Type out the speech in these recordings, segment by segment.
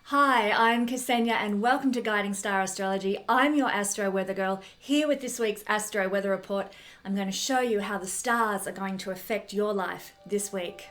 Hi, I'm Kesenya and welcome to Guiding Star Astrology. I'm your Astro Weather Girl, here with this week's Astro Weather Report. I'm going to show you how the stars are going to affect your life this week.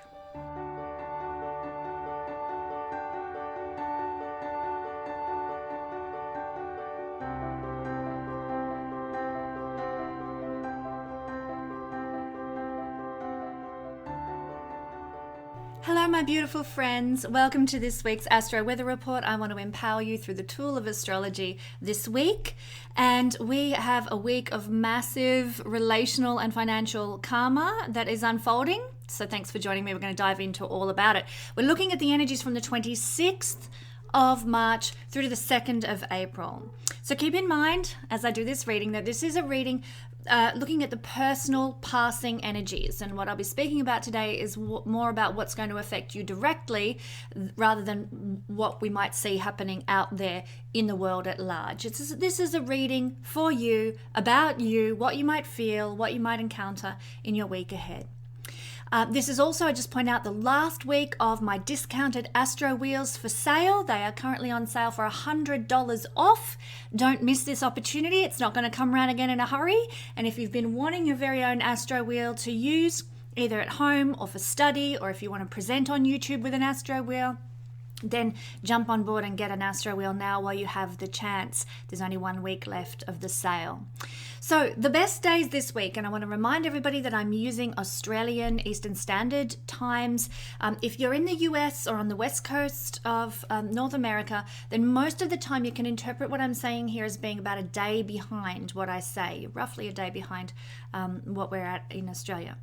Hello my beautiful friends, welcome to this week's Astro Weather Report. I want to empower you through the tool of astrology this week, and we have a week of massive relational and financial karma that is unfolding. So thanks for joining me. We're going to dive into all about it. We're looking at the energies from the 26th of March through to the 2nd of April. So keep in mind as I do this reading that this is a reading looking at the personal passing energies, and what I'll be speaking about today is more about what's going to affect you directly rather than what we might see happening out there in the world at large. This is a reading for you, about you, what you might feel, what you might encounter in your week ahead. This is also, I just point out, the last week of my discounted Astro Wheels for sale. They are currently on sale for $100 off. Don't miss this opportunity. It's not going to come around again in a hurry. And if you've been wanting your very own Astro Wheel to use, either at home or for study, or if you want to present on YouTube with an Astro Wheel, then jump on board and get an Astro Wheel now while you have the chance. There's only 1 week left of the sale. So the best days this week, and I want to remind everybody that I'm using Australian Eastern Standard Times. If you're in the US or on the west coast of North America, then most of the time you can interpret what I'm saying here as being about a day behind what I say, roughly a day behind what we're at in Australia.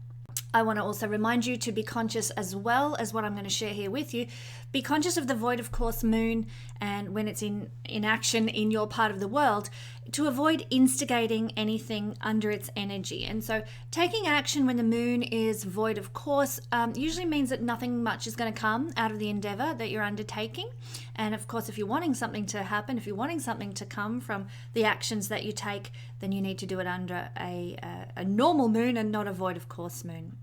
I want to also remind you to be conscious, as well as what I'm going to share here with you. Be conscious of the void of course moon, and when it's in action in your part of the world, to avoid instigating anything under its energy. And so taking action when the moon is void of course usually means that nothing much is going to come out of the endeavor that you're undertaking. And of course, if you're wanting something to happen, if you're wanting something to come from the actions that you take, then you need to do it under a normal moon and not a void of course moon.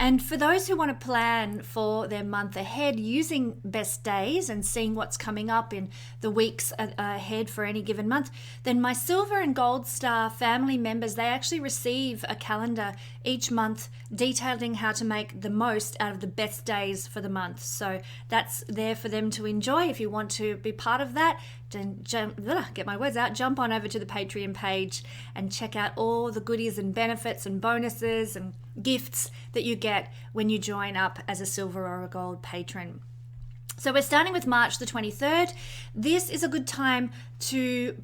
And for those who want to plan for their month ahead using best days and seeing what's coming up in the weeks ahead for any given month, then my Silver and Gold Star family members, they actually receive a calendar each month detailing how to make the most out of the best days for the month. So that's there for them to enjoy. If you want to be part of that, then jump on over to the Patreon page and check out all the goodies and benefits and bonuses and gifts that you get when you join up as a silver or a gold patron. So we're starting with March the 23rd. This is a good time to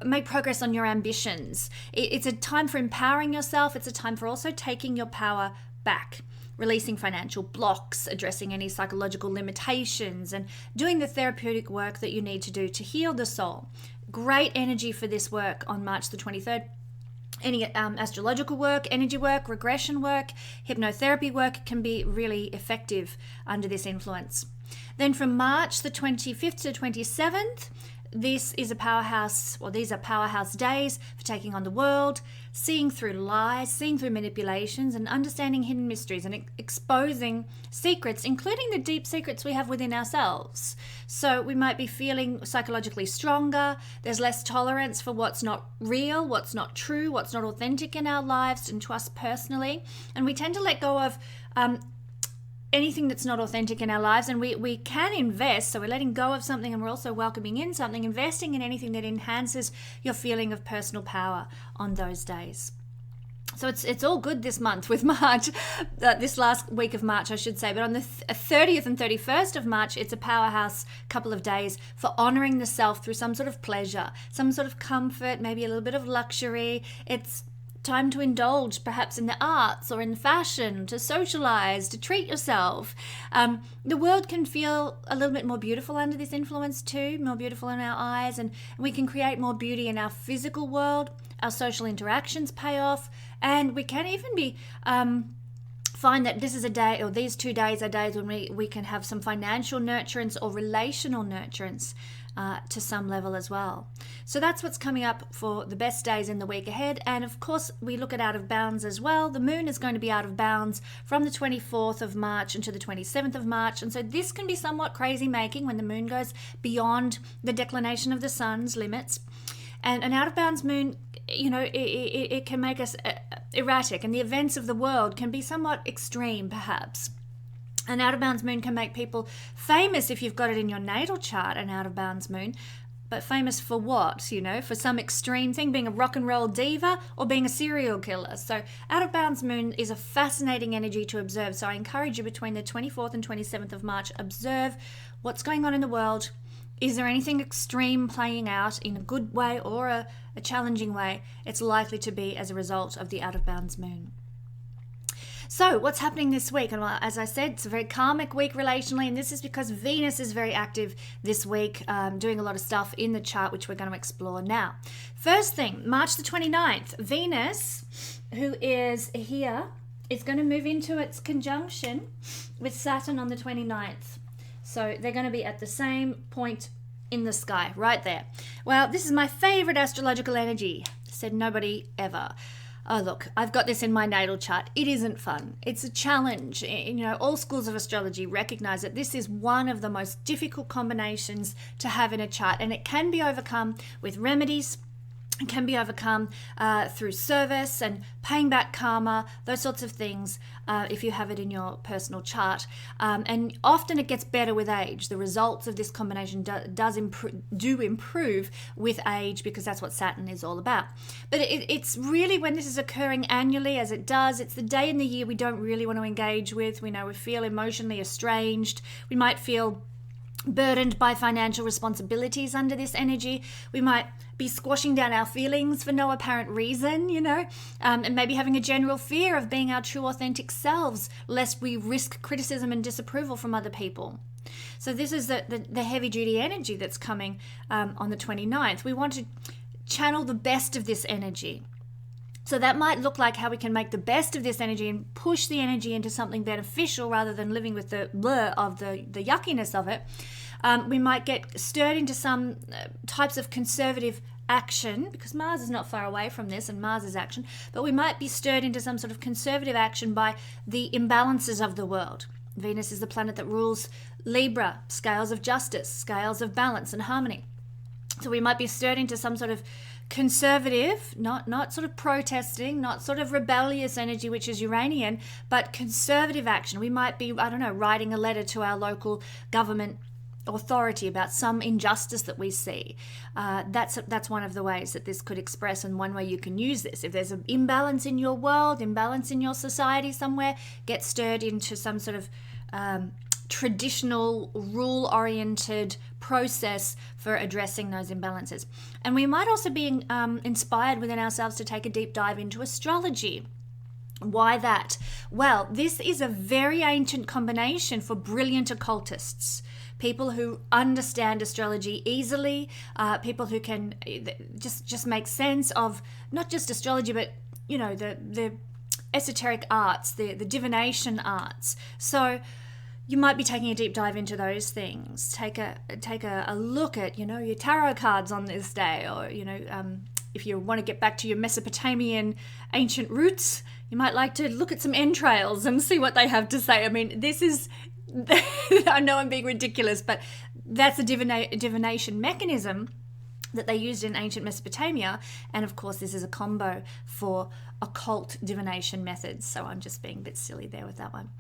make progress on your ambitions. It's a time for empowering yourself. It's a time for also taking your power back, releasing financial blocks, addressing any psychological limitations, and doing the therapeutic work that you need to do to heal the soul. Great energy for this work on March the 23rd. Any astrological work, energy work, regression work, hypnotherapy work can be really effective under this influence. Then from March the 25th to 27th, these are powerhouse days for taking on the world, seeing through lies, seeing through manipulations, and understanding hidden mysteries and exposing secrets, including the deep secrets we have within ourselves. So we might be feeling psychologically stronger. There's less tolerance for what's not real, what's not true, what's not authentic in our lives and to us personally. And we tend to let go of anything that's not authentic in our lives, and we can invest. So we're letting go of something and we're also welcoming in something, investing in anything that enhances your feeling of personal power on those days. So it's all good this month with March, this last week of March, I should say. But on the 30th and 31st of March, it's a powerhouse couple of days for honoring the self through some sort of pleasure, some sort of comfort, maybe a little bit of luxury. It's time to indulge perhaps in the arts or in fashion, to socialize, to treat yourself. The world can feel a little bit more beautiful under this influence too, more beautiful in our eyes, and we can create more beauty in our physical world. Our social interactions pay off, and we can even be find that this is a day, or these 2 days are days when we can have some financial nurturance or relational nurturance to some level as well. So that's what's coming up for the best days in the week ahead. And of course, we look at out of bounds as well. The moon is going to be out of bounds from the 24th of March until the 27th of March. And so this can be somewhat crazy making when the moon goes beyond the declination of the sun's limits. And an out of bounds moon, it can make us erratic, and the events of the world can be somewhat extreme perhaps. An out of bounds moon can make people famous if you've got it in your natal chart, an out of bounds moon. But famous for what? For some extreme thing, being a rock and roll diva or being a serial killer. So out of bounds moon is a fascinating energy to observe. So I encourage you between the 24th and 27th of March, observe what's going on in the world. Is there anything extreme playing out in a good way or a challenging way? It's likely to be as a result of the out of bounds moon. So what's happening this week? And well, as I said, it's a very karmic week relationally, and this is because Venus is very active this week, doing a lot of stuff in the chart, which we're going to explore now. First thing, March the 29th, Venus, who is here, is going to move into its conjunction with Saturn on the 29th. So they're going to be at the same point in the sky, right there. Well, this is my favorite astrological energy, said nobody ever. Oh, look, I've got this in my natal chart. It isn't fun. It's a challenge. All schools of astrology recognize that this is one of the most difficult combinations to have in a chart, and it can be overcome with remedies. It can be overcome through service and paying back karma, those sorts of things, if you have it in your personal chart. And often it gets better with age. The results of this combination do improve with age, because that's what Saturn is all about. But it's really when this is occurring annually, as it does, it's the day in the year we don't really want to engage with. We feel emotionally estranged. We might feel burdened by financial responsibilities under this energy. We might be squashing down our feelings for no apparent reason, and maybe having a general fear of being our true authentic selves, lest we risk criticism and disapproval from other people. So this is the heavy duty energy that's coming on the 29th. We want to channel the best of this energy. So that might look like how we can make the best of this energy and push the energy into something beneficial rather than living with the blur of the yuckiness of it. We might get stirred into some types of conservative action, because Mars is not far away from this, and Mars is action, but we might be stirred into some sort of conservative action by the imbalances of the world. Venus is the planet that rules Libra, scales of justice, scales of balance and harmony. So we might be stirred into some sort of conservative, not sort of protesting, not sort of rebellious energy, which is Uranian, but conservative action. We might be, writing a letter to our local government authority about some injustice that we see. That's one of the ways that this could express, and one way you can use this. If there's an imbalance in your world, imbalance in your society somewhere, get stirred into some sort of traditional rule-oriented process for addressing those imbalances. And we might also be inspired within ourselves to take a deep dive into astrology. Why that? Well, this is a very ancient combination for brilliant occultists, people who understand astrology easily, people who can just make sense of not just astrology, but the esoteric arts, the divination arts. So you might be taking a deep dive into those things. Take a look at your tarot cards on this day, or if you want to get back to your Mesopotamian ancient roots, you might like to look at some entrails and see what they have to say. I mean, this is I know I'm being ridiculous, but that's a divination mechanism that they used in ancient Mesopotamia, and of course this is a combo for occult divination methods, so I'm just being a bit silly there with that one.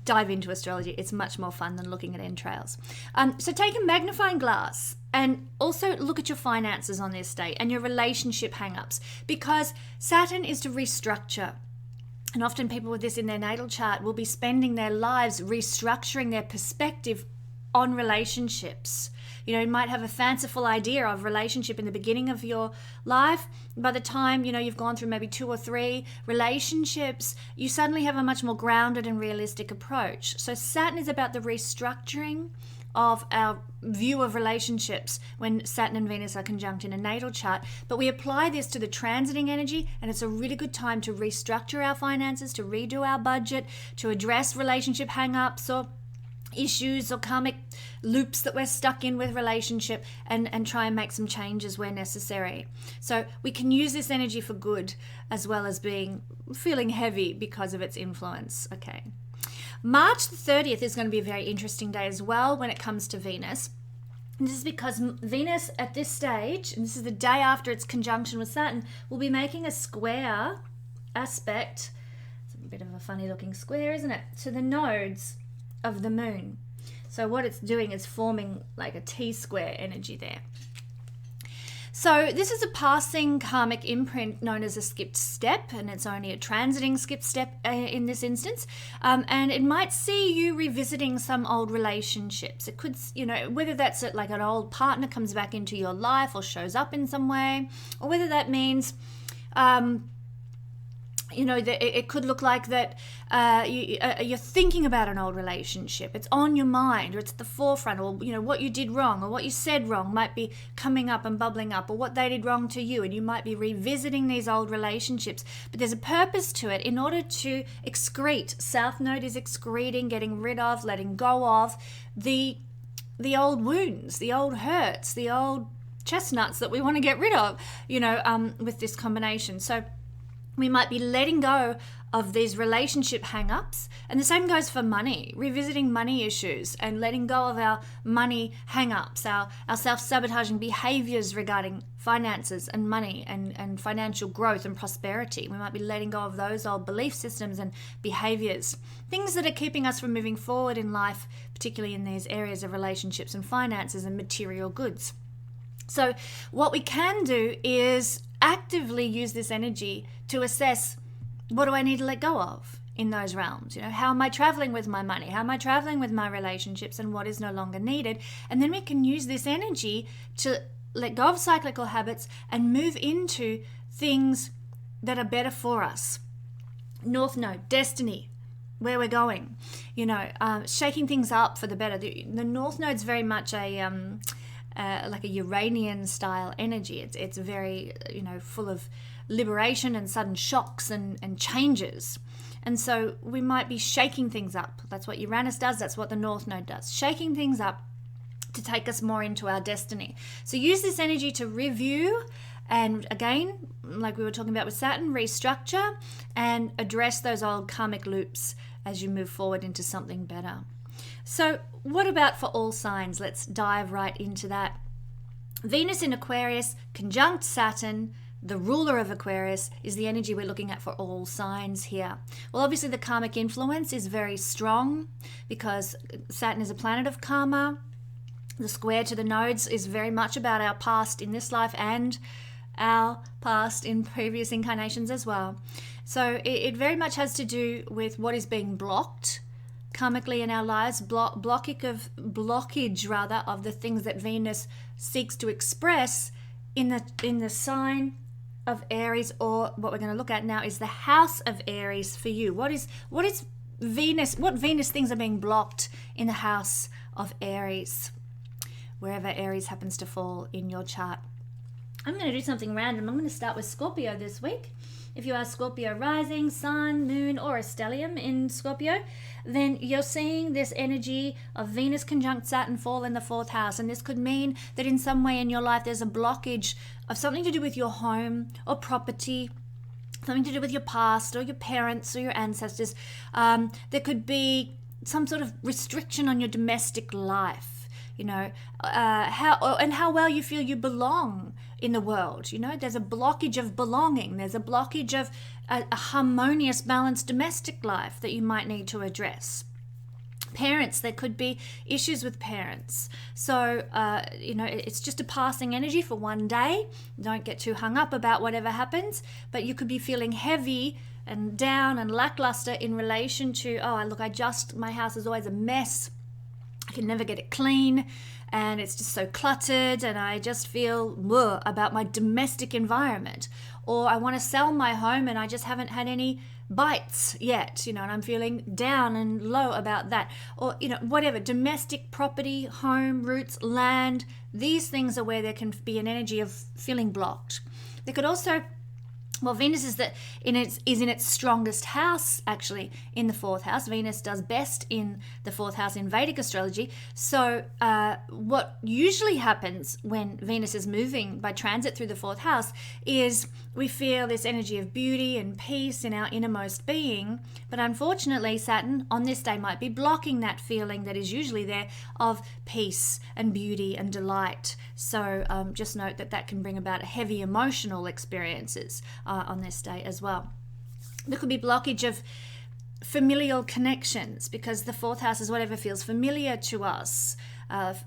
Dive into astrology. It's much more fun than looking at entrails. So take a magnifying glass and also look at your finances on this day and your relationship hang-ups, because Saturn is to restructure. And often people with this in their natal chart will be spending their lives restructuring their perspective on relationships. You might have a fanciful idea of relationship in the beginning of your life. By the time, you've gone through maybe 2 or 3 relationships, you suddenly have a much more grounded and realistic approach. So Saturn is about the restructuring of our view of relationships when Saturn and Venus are conjunct in a natal chart. But we apply this to the transiting energy, and it's a really good time to restructure our finances, to redo our budget, to address relationship hang-ups or issues or karmic loops that we're stuck in with relationship, and try and make some changes where necessary. So we can use this energy for good as well as feeling heavy because of its influence. Okay. March the 30th is going to be a very interesting day as well when it comes to Venus. And this is because Venus at this stage, and this is the day after its conjunction with Saturn, will be making a square aspect. It's a bit of a funny looking square, isn't it? To the nodes of the moon. So what it's doing is forming like a T-square energy there. So this is a passing karmic imprint known as a skipped step, and it's only a transiting skipped step in this instance. And it might see you revisiting some old relationships. It could, whether that's like an old partner comes back into your life or shows up in some way, or whether that means it could look like that you're thinking about an old relationship. It's on your mind, or it's at the forefront, or what you did wrong or what you said wrong might be coming up and bubbling up, or what they did wrong to you, and you might be revisiting these old relationships. But there's a purpose to it. In order to excrete, South Node is excreting, getting rid of, letting go of the old wounds, the old hurts, the old chestnuts that we want to get rid of, with this combination. So we might be letting go of these relationship hang-ups. And the same goes for money, revisiting money issues and letting go of our money hang-ups, our self-sabotaging behaviors regarding finances and money and financial growth and prosperity. We might be letting go of those old belief systems and behaviors, things that are keeping us from moving forward in life, particularly in these areas of relationships and finances and material goods. So what we can do is actively use this energy to assess, what do I need to let go of in those realms? How am I traveling with my money? How am I traveling with my relationships, and what is no longer needed? And then we can use this energy to let go of cyclical habits and move into things that are better for us. North Node, destiny, where we're going, shaking things up for the better. The North Node's very much like a Uranian style energy. It's very, full of liberation and sudden shocks and changes. And so we might be shaking things up. That's what Uranus does. That's what the North Node does. Shaking things up to take us more into our destiny. So use this energy to review and, again, like we were talking about with Saturn, restructure and address those old karmic loops as you move forward into something better. So what about for all signs? Let's dive right into that. Venus in Aquarius, conjunct Saturn, the ruler of Aquarius, is the energy we're looking at for all signs here. Well, obviously the karmic influence is very strong because Saturn is a planet of karma. The square to the nodes is very much about our past in this life and our past in previous incarnations as well. So it very much has to do with what is being blocked karmically in our lives, blockage of the things that Venus seeks to express in the sign of Aries, or what we're going to look at now is the house of Aries for you. What is Venus? What Venus things are being blocked in the house of Aries, wherever Aries happens to fall in your chart. I'm going to do something random. I'm going to start with Scorpio this week. If you are Scorpio rising, sun, moon, or a stellium in Scorpio, then you're seeing this energy of Venus conjunct Saturn fall in the 4th house. And this could mean that in some way in your life there's a blockage of something to do with your home or property, something to do with your past or your parents or your ancestors. There could be some sort of restriction on your domestic life. How well you feel you belong in the world. There's a blockage of belonging. There's a blockage of a harmonious, balanced domestic life that you might need to address. Parents, there could be issues with parents. So, it's just a passing energy for one day. Don't get too hung up about whatever happens, but you could be feeling heavy and down and lackluster in relation to, my house is always a mess. I can never get it clean and it's just so cluttered and I just feel about my domestic environment. Or I want to sell my home and I just haven't had any bites yet, and I'm feeling down and low about that. Or, whatever, domestic property, home, roots, land, these things are where there can be an energy of feeling blocked. There could also, Venus is in its strongest house, actually, in the fourth house. Venus does best in the fourth house in Vedic astrology. So what usually happens when Venus is moving by transit through the fourth house is we feel this energy of beauty and peace in our innermost being. But unfortunately, Saturn on this day might be blocking that feeling that is usually there of peace and beauty and delight. So just note that can bring about heavy emotional experiences on this day as well. There could be blockage of familial connections, because the fourth house is whatever feels familiar to us.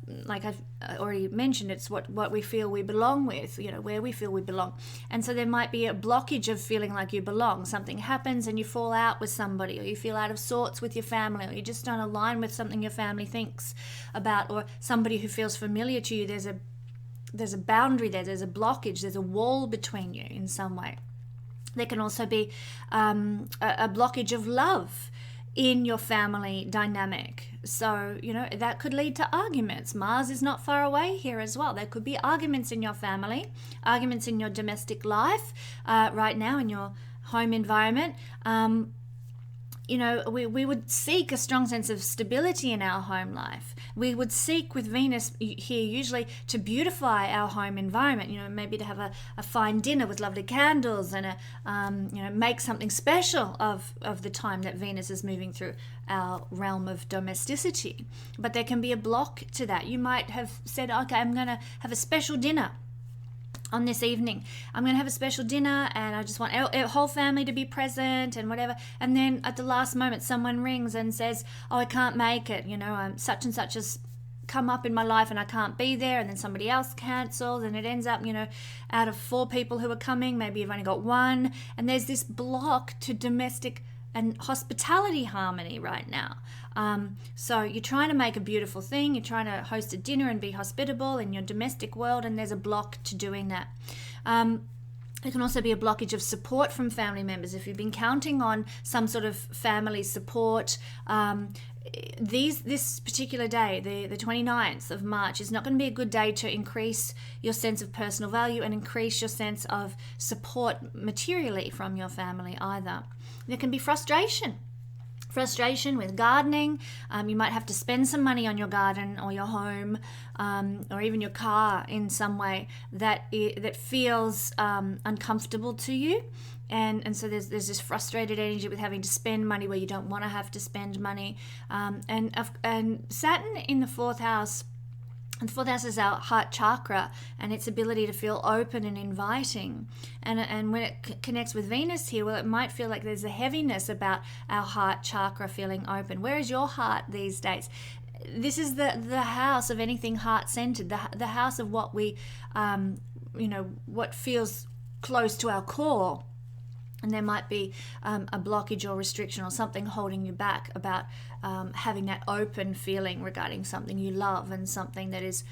Like I've already mentioned, it's what we feel we belong with, where we feel we belong. And so there might be a blockage of feeling like you belong. Something happens and you fall out with somebody, or you feel out of sorts with your family, or you just don't align with something your family thinks about, or somebody who feels familiar to you. There's a boundary there, there's a blockage, there's a wall between you in some way. There can also be a blockage of love in your family dynamic. So, that could lead to arguments. Mars is not far away here as well. There could be arguments in your family, arguments in your domestic life right now, in your home environment. We would seek a strong sense of stability in our home life. We would seek, with Venus here, usually to beautify our home environment, maybe to have a fine dinner with lovely candles and make something special of the time that Venus is moving through our realm of domesticity. But there can be a block to that. You might have said, okay, I'm going to have a special dinner on this evening. I'm going to have a special dinner and I just want our whole family to be present and whatever. And then at the last moment, someone rings and says, oh, I can't make it. Such and such has come up in my life and I can't be there. And then somebody else cancels and it ends up, out of 4 people who are coming, maybe you've only got 1. And there's this block to domestic and hospitality harmony right now. So you're trying to make a beautiful thing, you're trying to host a dinner and be hospitable in your domestic world, and there's a block to doing that. There can also be a blockage of support from family members. If you've been counting on some sort of family support, this particular day, the 29th of March, is not going to be a good day to increase your sense of personal value and increase your sense of support materially from your family either. There can be frustration with gardening. You might have to spend some money on your garden or your home, or even your car in some way that feels uncomfortable to you. And so there's this frustrated energy with having to spend money where you don't want to have to spend money. And Saturn in the fourth house. And the fourth house is our heart chakra and its ability to feel open and inviting. And when it connects with Venus here, well, it might feel like there's a heaviness about our heart chakra feeling open. Where is your heart these days? This is the house of anything heart-centered, the house of what we, what feels close to our core. And there might be a blockage or restriction or something holding you back about having that open feeling regarding something you love and something that is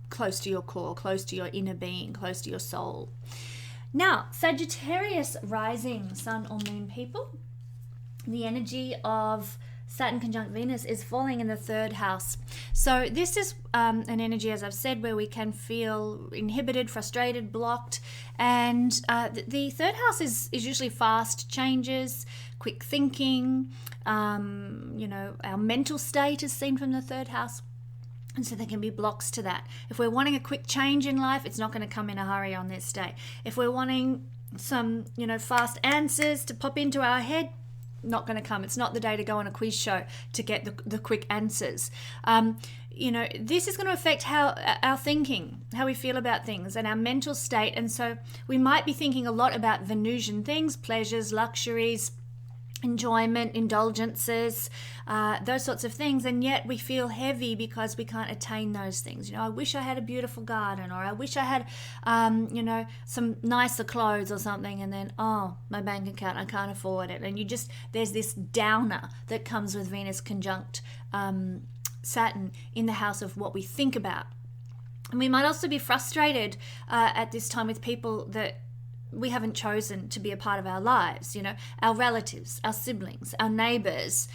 close to your core, close to your inner being, close to your soul. Now, Sagittarius rising sun or moon people, the energy of Saturn conjunct Venus is falling in the third house. So this is an energy, as I've said, where we can feel inhibited, frustrated, blocked. And the third house is usually fast changes, quick thinking. Our mental state is seen from the third house. And so there can be blocks to that. If we're wanting a quick change in life, it's not going to come in a hurry on this day. If we're wanting some, fast answers to pop into our head, not going to come. It's not the day to go on a quiz show to get the quick answers. This is going to affect how our thinking, how we feel about things and our mental state. And so we might be thinking a lot about Venusian things, pleasures, luxuries, enjoyment, indulgences, those sorts of things, and yet we feel heavy because we can't attain those things. I wish I had a beautiful garden, or I wish I had some nicer clothes or something, and then my bank account, I can't afford it. And there's this downer that comes with Venus conjunct Saturn in the house of what we think about. And we might also be frustrated at this time with people that we haven't chosen to be a part of our lives. You know, our relatives, our siblings, our neighbors.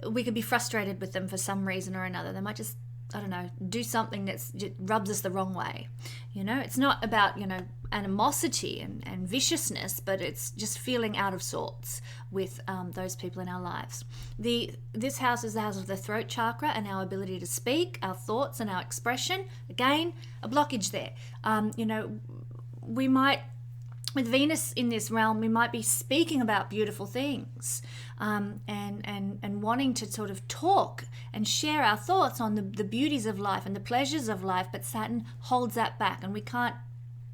We could be frustrated with them for some reason or another. They might just, I don't know, do something that rubs us the wrong way. You know, it's not about, you know, animosity and viciousness, but it's just feeling out of sorts with those people in our lives. This house is the house of the throat chakra and our ability to speak, our thoughts and our expression. Again, a blockage there. You know, we might, with Venus in this realm, we might be speaking about beautiful things and wanting to sort of talk and share our thoughts on the beauties of life and the pleasures of life, but Saturn holds that back, and we can't,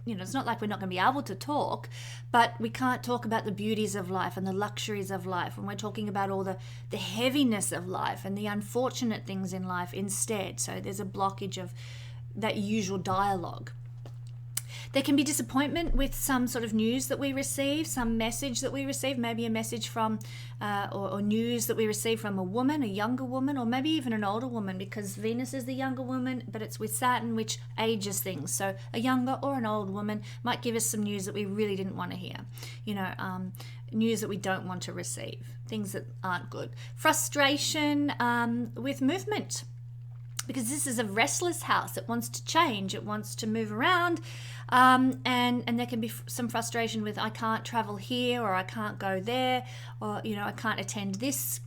you know, it's not like we're not going to be able to talk, but we can't talk about the beauties of life and the luxuries of life when we're talking about all the heaviness of life and the unfortunate things in life instead. So there's a blockage of that usual dialogue. There can be disappointment with some sort of news that we receive, some message that we receive, maybe a message from or news that we receive from a woman, a younger woman, or maybe even an older woman, because Venus is the younger woman, but it's with Saturn, which ages things. So a younger or an old woman might give us some news that we really didn't want to hear, you know, news that we don't want to receive, things that aren't good. Frustration with movement, because this is a restless house. It wants to change. It wants to move around. And there can be some frustration with, I can't travel here, or I can't go there, or, you know, I can't attend this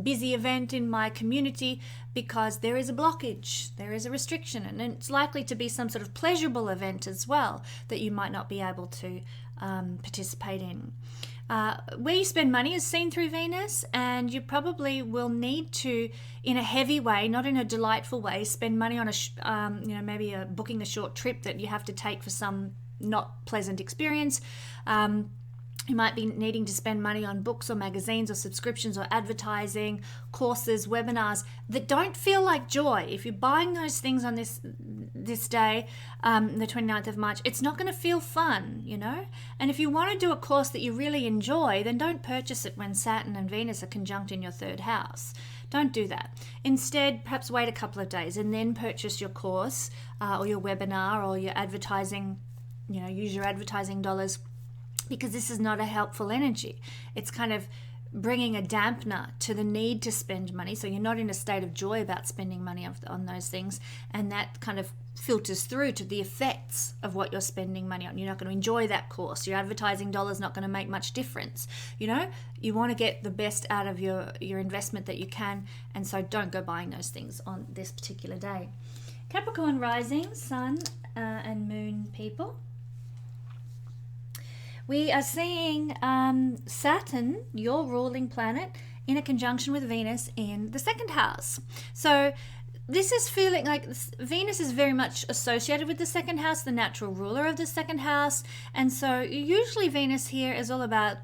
busy event in my community because there is a blockage, there is a restriction. And it's likely to be some sort of pleasurable event as well that you might not be able to participate in. Where you spend money is seen through Venus, and you probably will need to, in a heavy way, not in a delightful way, spend money on maybe booking a short trip that you have to take for some not pleasant experience. You might be needing to spend money on books or magazines or subscriptions or advertising, courses, webinars that don't feel like joy. If you're buying those things on this day, the 29th of March, it's not going to feel fun, you know? And if you want to do a course that you really enjoy, then don't purchase it when Saturn and Venus are conjunct in your third house. Don't do that. Instead, perhaps wait a couple of days and then purchase your course or your webinar or your advertising, you know, use your advertising dollars, because this is not a helpful energy. It's kind of bringing a dampener to the need to spend money. So you're not in a state of joy about spending money on those things. And that kind of filters through to the effects of what you're spending money on. You're not going to enjoy that course. Your advertising dollar's not going to make much difference. You know, you want to get the best out of your investment that you can. And so don't go buying those things on this particular day. Capricorn rising, sun and moon people. We are seeing Saturn, your ruling planet, in a conjunction with Venus in the second house. So this is feeling like Venus is very much associated with the second house, the natural ruler of the second house. And so usually Venus here is all about,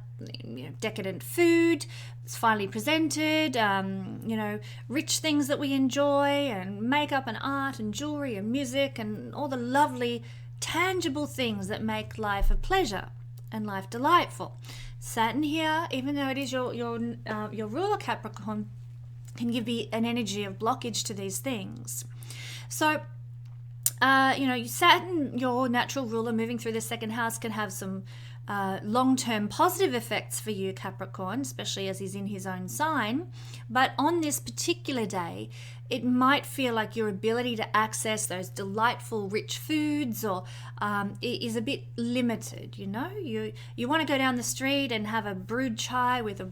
you know, decadent food. It's finely presented, you know, rich things that we enjoy, and makeup and art and jewelry and music and all the lovely tangible things that make life a pleasure and life delightful. Saturn here, even though it is your ruler Capricorn, can give you an energy of blockage to these things. So, you know, Saturn, your natural ruler, moving through the second house can have some long-term positive effects for you, Capricorn, especially as he's in his own sign. But on this particular day, it might feel like your ability to access those delightful, rich foods or is a bit limited. You know, you want to go down the street and have a brewed chai with or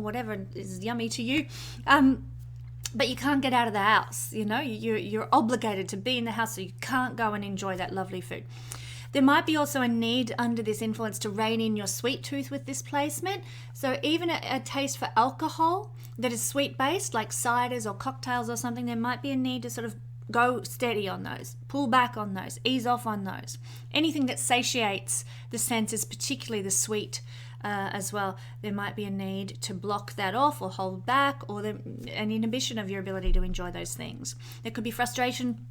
whatever is yummy to you. But you can't get out of the house. You know, you're obligated to be in the house, so you can't go and enjoy that lovely food. There might be also a need under this influence to rein in your sweet tooth with this placement. So even a taste for alcohol that is sweet-based, like ciders or cocktails or something, there might be a need to sort of go steady on those, pull back on those, ease off on those. Anything that satiates the senses, particularly the sweet as well, there might be a need to block that off or hold back, or an inhibition of your ability to enjoy those things. There could be frustration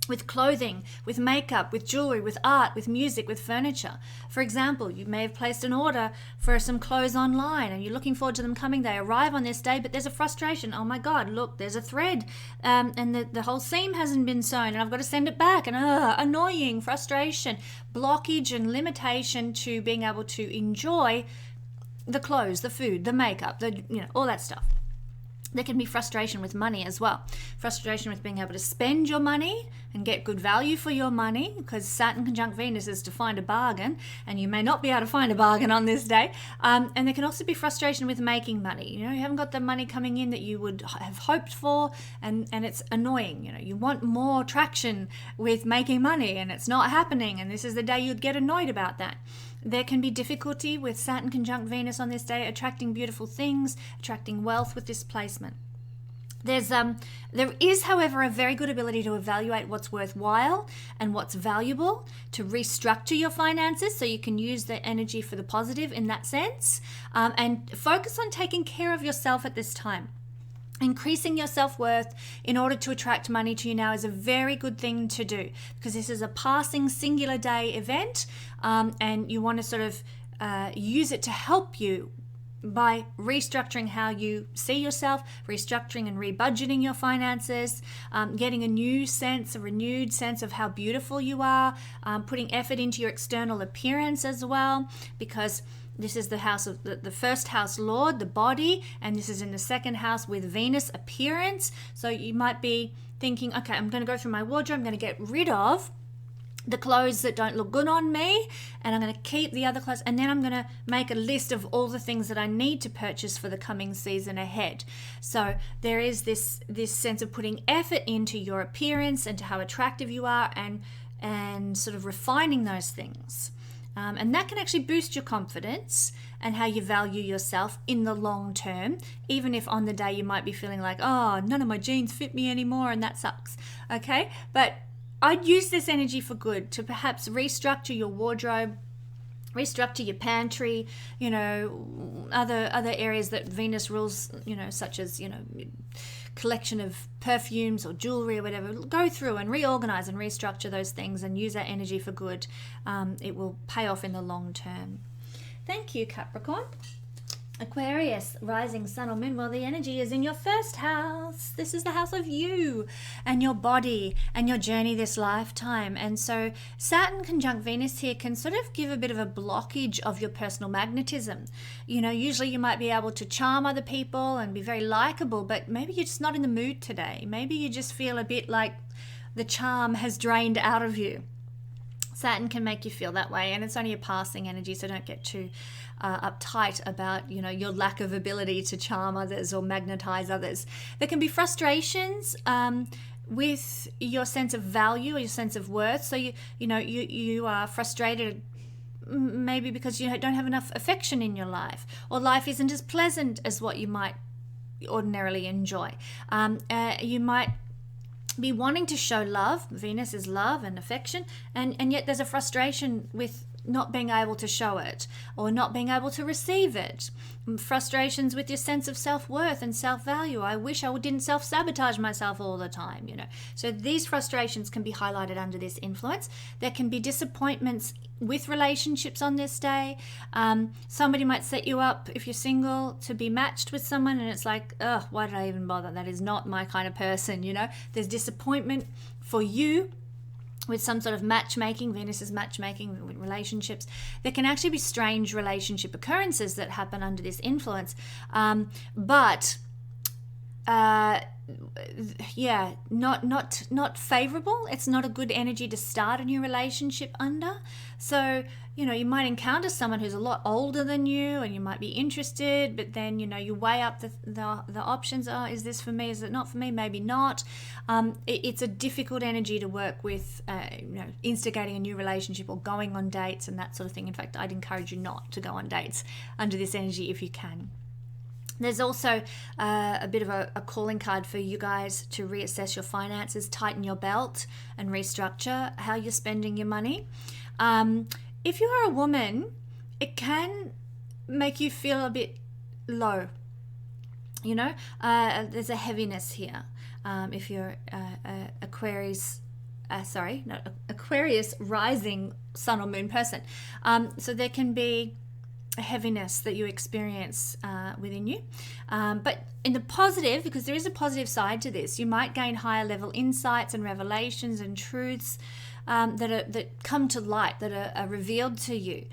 with clothing, with makeup, with jewelry, with art, with music, with furniture. For example, you may have placed an order for some clothes online and you're looking forward to them coming. They arrive on this day, but there's a frustration. Oh my God, look, there's a thread and the whole seam hasn't been sewn and I've got to send it back. And annoying, frustration, blockage and limitation to being able to enjoy the clothes, the food, the makeup, all that stuff. There can be frustration with money as well. Frustration with being able to spend your money and get good value for your money, because Saturn conjunct Venus is to find a bargain, and you may not be able to find a bargain on this day. And there can also be frustration with making money. You haven't got the money coming in that you would have hoped for, and it's annoying. You want more traction with making money, and it's not happening, and this is the day you'd get annoyed about that. There can be difficulty with Saturn conjunct Venus on this day, attracting beautiful things, attracting wealth with this placement. There is, however, a very good ability to evaluate what's worthwhile and what's valuable, to restructure your finances so you can use the energy for the positive in that sense, and focus on taking care of yourself at this time. Increasing your self-worth in order to attract money to you now is a very good thing to do, because this is a passing singular day event, and you want to sort of use it to help you by restructuring how you see yourself, restructuring and rebudgeting your finances, getting a renewed sense of how beautiful you are, putting effort into your external appearance as well, because this is the house of the first house lord, the body, and this is in the second house with Venus, appearance. So you might be thinking, okay, I'm going to go through my wardrobe, I'm going to get rid of the clothes that don't look good on me, and I'm going to keep the other clothes, and then I'm going to make a list of all the things that I need to purchase for the coming season ahead. So there is this sense of putting effort into your appearance and to how attractive you are, and sort of refining those things. And that can actually boost your confidence and how you value yourself in the long term, even if on the day you might be feeling like, oh, none of my jeans fit me anymore, and that sucks. Okay, but I'd use this energy for good, to perhaps restructure your wardrobe, restructure your pantry, other areas that Venus rules, such as, collection of perfumes or jewelry or whatever. Go through and reorganize and restructure those things and use that energy for good. It will pay off in the long term. Thank you, Capricorn. Aquarius, rising sun or moon. Well, the energy is in your first house. This is the house of you and your body and your journey this lifetime. And so Saturn conjunct Venus here can sort of give a bit of a blockage of your personal magnetism. Usually you might be able to charm other people and be very likable, but maybe you're just not in the mood today. Maybe you just feel a bit like the charm has drained out of you. Saturn can make you feel that way, and it's only a passing energy, so don't get too uptight about your lack of ability to charm others or magnetize others. There can be frustrations with your sense of value or your sense of worth. So you are frustrated maybe because you don't have enough affection in your life, or life isn't as pleasant as what you might ordinarily enjoy. You might be wanting to show love. Venus is love and affection, and yet there's a frustration with not being able to show it or not being able to receive it. Frustrations with your sense of self-worth and self-value. I wish I didn't self-sabotage myself all the time, So these frustrations can be highlighted under this influence. There can be disappointments with relationships on this day. Somebody might set you up, if you're single, to be matched with someone, and it's like, ugh, why did I even bother? That is not my kind of person, There's disappointment for you with some sort of matchmaking. Venus is matchmaking with relationships. There can actually be strange relationship occurrences that happen under this influence, but not favorable. It's not a good energy to start a new relationship under. So you might encounter someone who's a lot older than you, and you might be interested, but then you weigh up the options. Oh, is this for me? Is it not for me? Maybe not. It's a difficult energy to work with, instigating a new relationship or going on dates and that sort of thing. In fact, I'd encourage you not to go on dates under this energy if you can. There's also a bit of a calling card for you guys to reassess your finances, tighten your belt, and restructure how you're spending your money. If you are a woman, it can make you feel a bit low. There's a heaviness here. If you're Aquarius Aquarius rising sun or moon person. So there can be a heaviness that you experience within you. But in the positive, because there is a positive side to this, you might gain higher level insights and revelations and truths that come to light, that are revealed to you.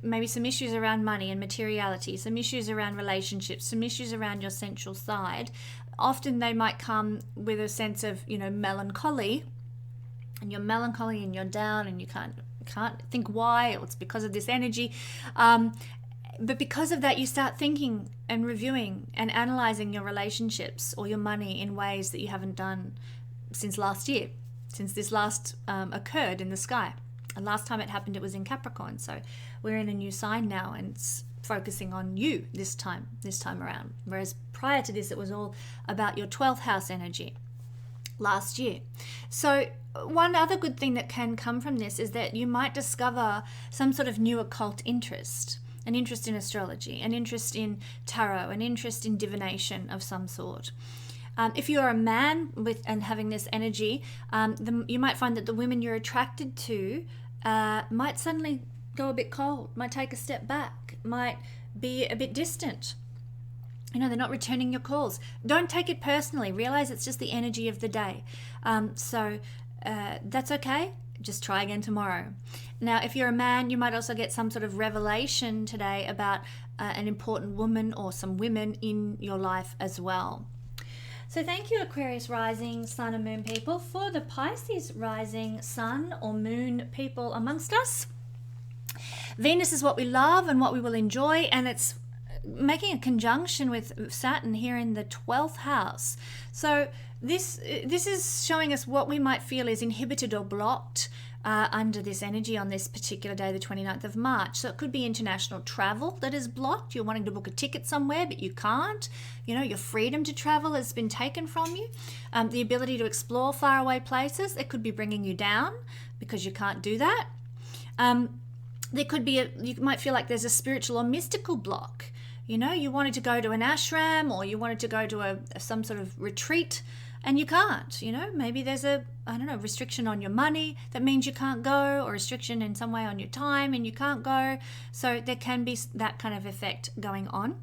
Maybe some issues around money and materiality, some issues around relationships, some issues around your sensual side. Often they might come with a sense of, melancholy, and you're melancholy and you're down and you can't think why, or it's because of this energy. But because of that, you start thinking and reviewing and analyzing your relationships or your money in ways that you haven't done since last year, since this last occurred in the sky. And last time it happened, it was in Capricorn. So we're in a new sign now, and it's focusing on you this time around. Whereas prior to this, it was all about your 12th house energy last year. So one other good thing that can come from this is that you might discover some sort of new occult interest, an interest in astrology, an interest in tarot, an interest in divination of some sort. If you're a man and having this energy, you might find that the women you're attracted to might suddenly go a bit cold, might take a step back, might be a bit distant. They're not returning your calls. Don't take it personally. Realize it's just the energy of the day. So that's okay. Just try again tomorrow. Now, if you're a man, you might also get some sort of revelation today about an important woman or some women in your life as well. So thank you, Aquarius rising sun and moon people. For the Pisces rising sun or moon people amongst us, Venus is what we love and what we will enjoy, and it's making a conjunction with Saturn here in the 12th house. So this is showing us what we might feel is inhibited or blocked under this energy on this particular day, the 29th of March. So it could be international travel that is blocked. You're wanting to book a ticket somewhere, but you can't. Your freedom to travel has been taken from you. The ability to explore faraway places, it could be bringing you down because you can't do that. There could be you might feel like there's a spiritual or mystical block. You wanted to go to an ashram, or you wanted to go to some sort of retreat, and you can't. Maybe there's a restriction on your money that means you can't go, or restriction in some way on your time and you can't go. So there can be that kind of effect going on.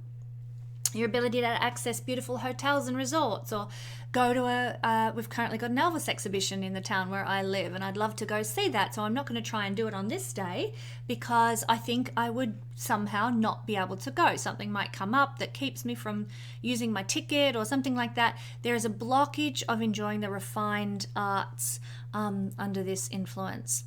Your ability to access beautiful hotels and resorts, or go to we've currently got an Elvis exhibition in the town where I live, and I'd love to go see that. So I'm not going to try and do it on this day because I think I would somehow not be able to go. Something might come up that keeps me from using my ticket or something like that. There is a blockage of enjoying the refined arts under this influence.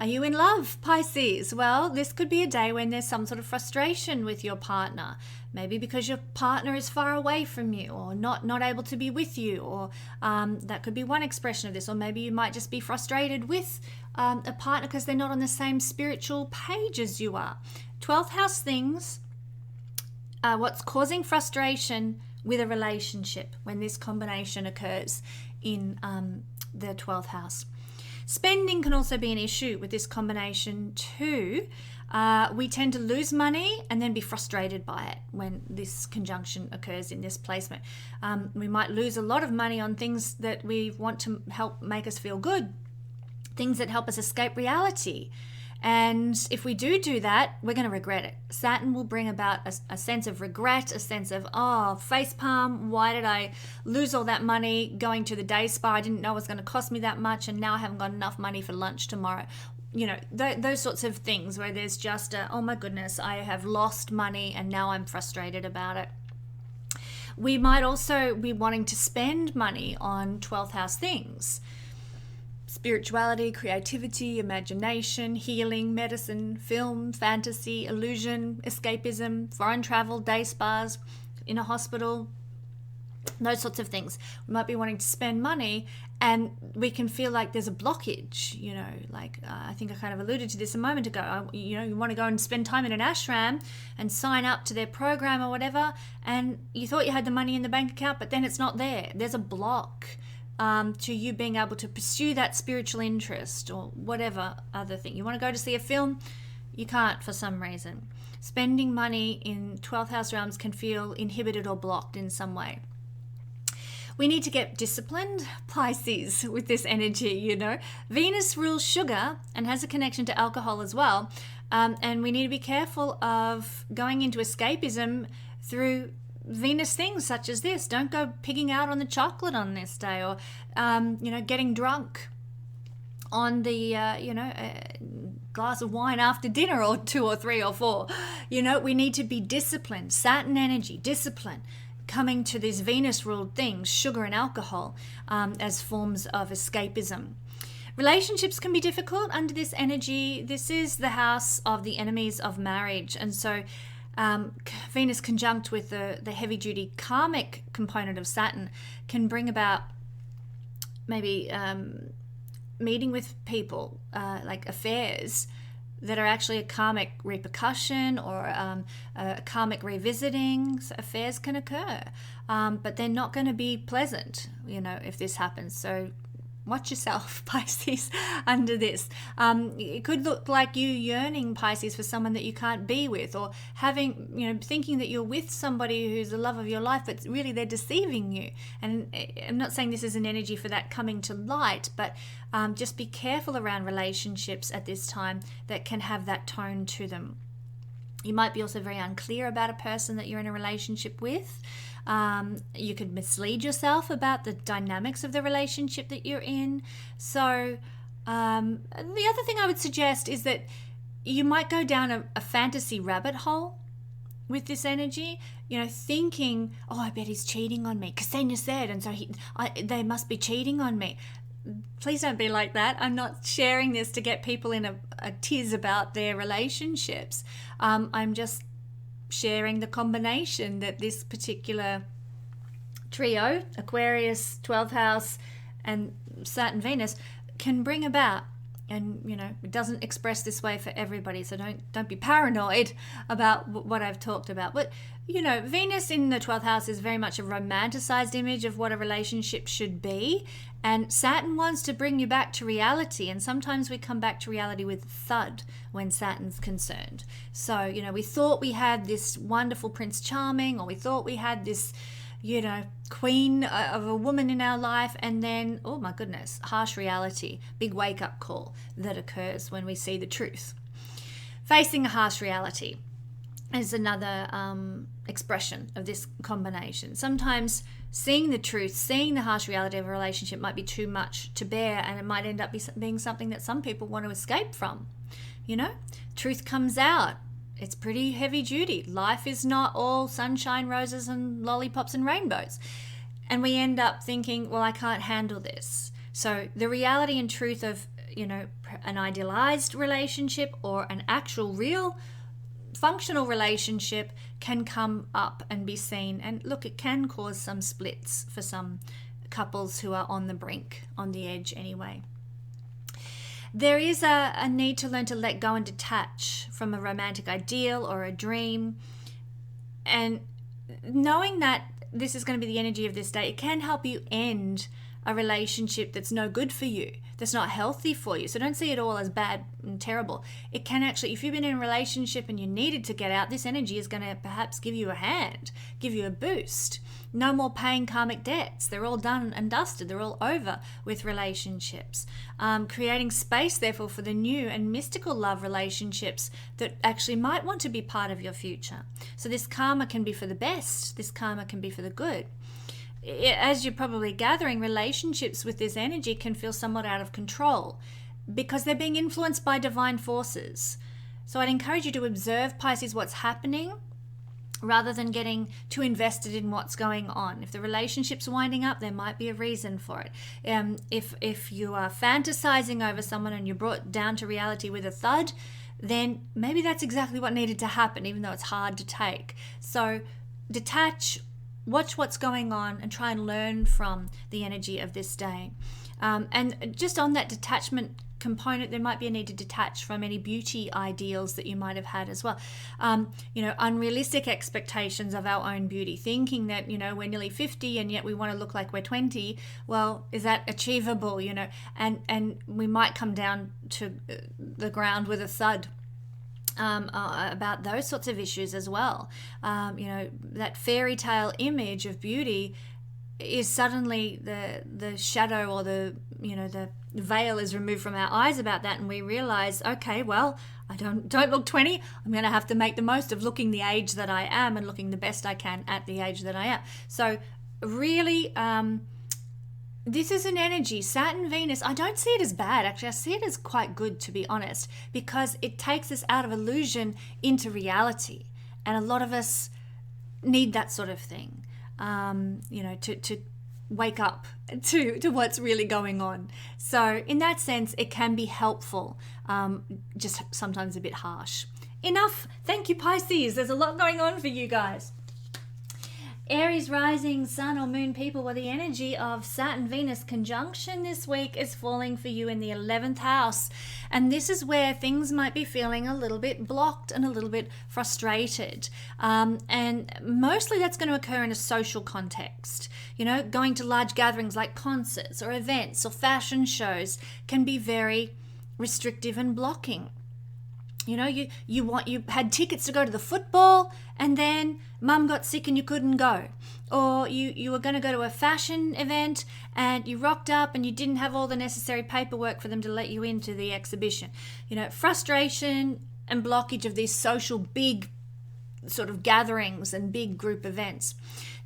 Are you in love, Pisces? Well, this could be a day when there's some sort of frustration with your partner. Maybe because your partner is far away from you, or not able to be with you, or that could be one expression of this. Or maybe you might just be frustrated with a partner because they're not on the same spiritual page as you are. 12th house things, what's causing frustration with a relationship when this combination occurs in the 12th house. Spending can also be an issue with this combination too. We tend to lose money and then be frustrated by it when this conjunction occurs in this placement. We might lose a lot of money on things that we want to help make us feel good, things that help us escape reality. And if we do that, we're going to regret it. Saturn will bring about a sense of regret, a sense of, facepalm, why did I lose all that money going to the day spa? I didn't know it was going to cost me that much, and now I haven't got enough money for lunch tomorrow. Those sorts of things where there's just oh my goodness, I have lost money and now I'm frustrated about it. We might also be wanting to spend money on 12th house things. Spirituality, creativity, imagination, healing, medicine, film, fantasy, illusion, escapism, foreign travel, day spas, in a hospital, those sorts of things. We might be wanting to spend money, and we can feel like there's a blockage, I think I kind of alluded to this a moment ago. You want to go and spend time in an ashram and sign up to their program or whatever, and you thought you had the money in the bank account, but then it's not there. There's a block to you being able to pursue that spiritual interest or whatever other thing. You want to go to see a film, you can't for some reason. Spending money in 12th house realms can feel inhibited or blocked in some way. We need to get disciplined, Pisces, with this energy, you know. Venus rules sugar and has a connection to alcohol as well. And we need to be careful of going into escapism through Venus things such as this. Don't go pigging out on the chocolate on this day, or, getting drunk on the, glass of wine after dinner, or 2 or 3 or 4. We need to be disciplined. Saturn energy, discipline, coming to these Venus-ruled things, sugar and alcohol, as forms of escapism. Relationships can be difficult under this energy. This is the house of the enemies of marriage. And so Venus conjunct with the heavy-duty karmic component of Saturn can bring about maybe meeting with people, like affairs that are actually a karmic repercussion, or a karmic revisiting. So affairs can occur, but they're not going to be pleasant, if this happens. So watch yourself, Pisces, under this. It could look like you yearning, Pisces, for someone that you can't be with, or having, thinking that you're with somebody who's the love of your life, but really they're deceiving you. And I'm not saying this is an energy for that coming to light, but just be careful around relationships at this time that can have that tone to them. You might be also very unclear about a person that you're in a relationship with. You could mislead yourself about the dynamics of the relationship that you're in. So the other thing I would suggest is that you might go down a fantasy rabbit hole with this energy, thinking, oh, I bet he's cheating on me. Kesenya said, and so they must be cheating on me. Please don't be like that. I'm not sharing this to get people in a tiz about their relationships. I'm just sharing the combination that this particular trio, Aquarius, 12th house, and Saturn Venus, can bring about. And it doesn't express this way for everybody, so don't be paranoid about what I've talked about. But Venus in the 12th house is very much a romanticized image of what a relationship should be, and Saturn wants to bring you back to reality. And sometimes we come back to reality with thud when Saturn's concerned. So we thought we had this wonderful Prince Charming, or we thought we had this queen of a woman in our life, and then, oh my goodness, harsh reality, big wake-up call that occurs when we see the truth. Facing a harsh reality is another expression of this combination. Sometimes seeing the truth, seeing the harsh reality of a relationship might be too much to bear, and it might end up being something that some people want to escape from. Truth comes out. It's pretty heavy duty. Life is not all sunshine, roses, and lollipops and rainbows. And we end up thinking, well, I can't handle this. So the reality and truth of, an idealized relationship or an actual, real, functional relationship can come up and be seen. And look, it can cause some splits for some couples who are on the brink, on the edge anyway. There is a need to learn to let go and detach from a romantic ideal or a dream. And knowing that this is going to be the energy of this day, it can help you end a relationship that's no good for you, that's not healthy for you. So don't see it all as bad and terrible. It can actually, if you've been in a relationship and you needed to get out, this energy is going to perhaps give you a hand, give you a boost. No more paying karmic debts. They're all done and dusted. They're all over with relationships. Creating space, therefore, for the new and mystical love relationships that actually might want to be part of your future. So this karma can be for the best. This karma can be for the good. As you're probably gathering, relationships with this energy can feel somewhat out of control because they're being influenced by divine forces. So I'd encourage you to observe, Pisces, what's happening, rather than getting too invested in what's going on. If the relationship's winding up, there might be a reason for it. If you are fantasizing over someone and you're brought down to reality with a thud, then maybe that's exactly what needed to happen, even though it's hard to take. So detach, watch what's going on, and try and learn from the energy of this day. And just on that detachment component, there might be a need to detach from any beauty ideals that you might have had as well. Unrealistic expectations of our own beauty, thinking that, we're nearly 50 and yet we want to look like we're 20. Well, is that achievable, And we might come down to the ground with a thud. About those sorts of issues as well. That fairy tale image of beauty is suddenly the shadow or the veil is removed from our eyes about that, and we realize, okay, well, I don't look 20. I'm going to have to make the most of looking the age that I am and looking the best I can at the age that I am. So really, this is an energy, Saturn, Venus. I don't see it as bad. Actually, I see it as quite good, to be honest, because it takes us out of illusion into reality. And a lot of us need that sort of thing, to wake up to what's really going on. So in that sense, it can be helpful, just sometimes a bit harsh. Enough. Thank you, Pisces. There's a lot going on for you guys. Aries rising, sun or moon people, well, the energy of Saturn-Venus conjunction this week is falling for you in the 11th house. And this is where things might be feeling a little bit blocked and a little bit frustrated. And mostly that's going to occur in a social context. Going to large gatherings like concerts or events or fashion shows can be very restrictive and blocking. You had tickets to go to the football, and then mum got sick and you couldn't go. Or you were going to go to a fashion event and you rocked up and you didn't have all the necessary paperwork for them to let you into the exhibition. Frustration and blockage of these social big sort of gatherings and big group events.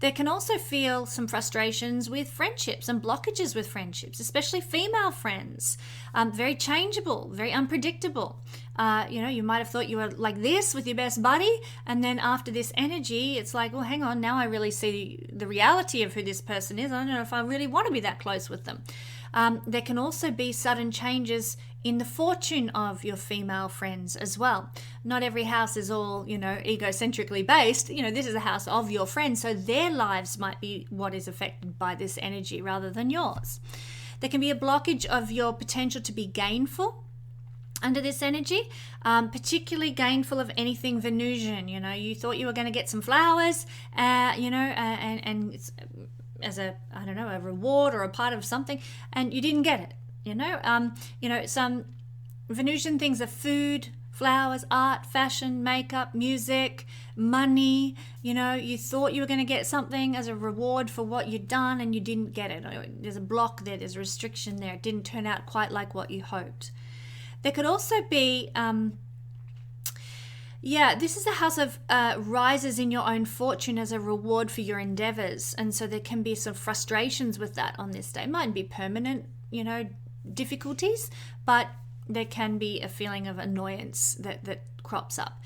There can also feel some frustrations with friendships and blockages with friendships, especially female friends. Very changeable, very unpredictable. You might have thought you were like this with your best buddy, and then after this energy, it's like, well, hang on, now I really see the reality of who this person is. I don't know if I really want to be that close with them. There can also be sudden changes in the fortune of your female friends as well. Not every house is all, egocentrically based. This is a house of your friends, so their lives might be what is affected by this energy rather than yours. There can be a blockage of your potential to be gainful under this energy, particularly gainful of anything Venusian. You thought you were going to get some flowers, and it's as a reward or a part of something, and you didn't get it. Some Venusian things are food, flowers, art, fashion, makeup, music, money. You thought you were going to get something as a reward for what you'd done and you didn't get it. There's a block there, there's a restriction there. It didn't turn out quite like what you hoped. There could also be, this is the house of rises in your own fortune as a reward for your endeavors. And so there can be some frustrations with that on this day. It mightn't be permanent, difficulties, but there can be a feeling of annoyance that crops up.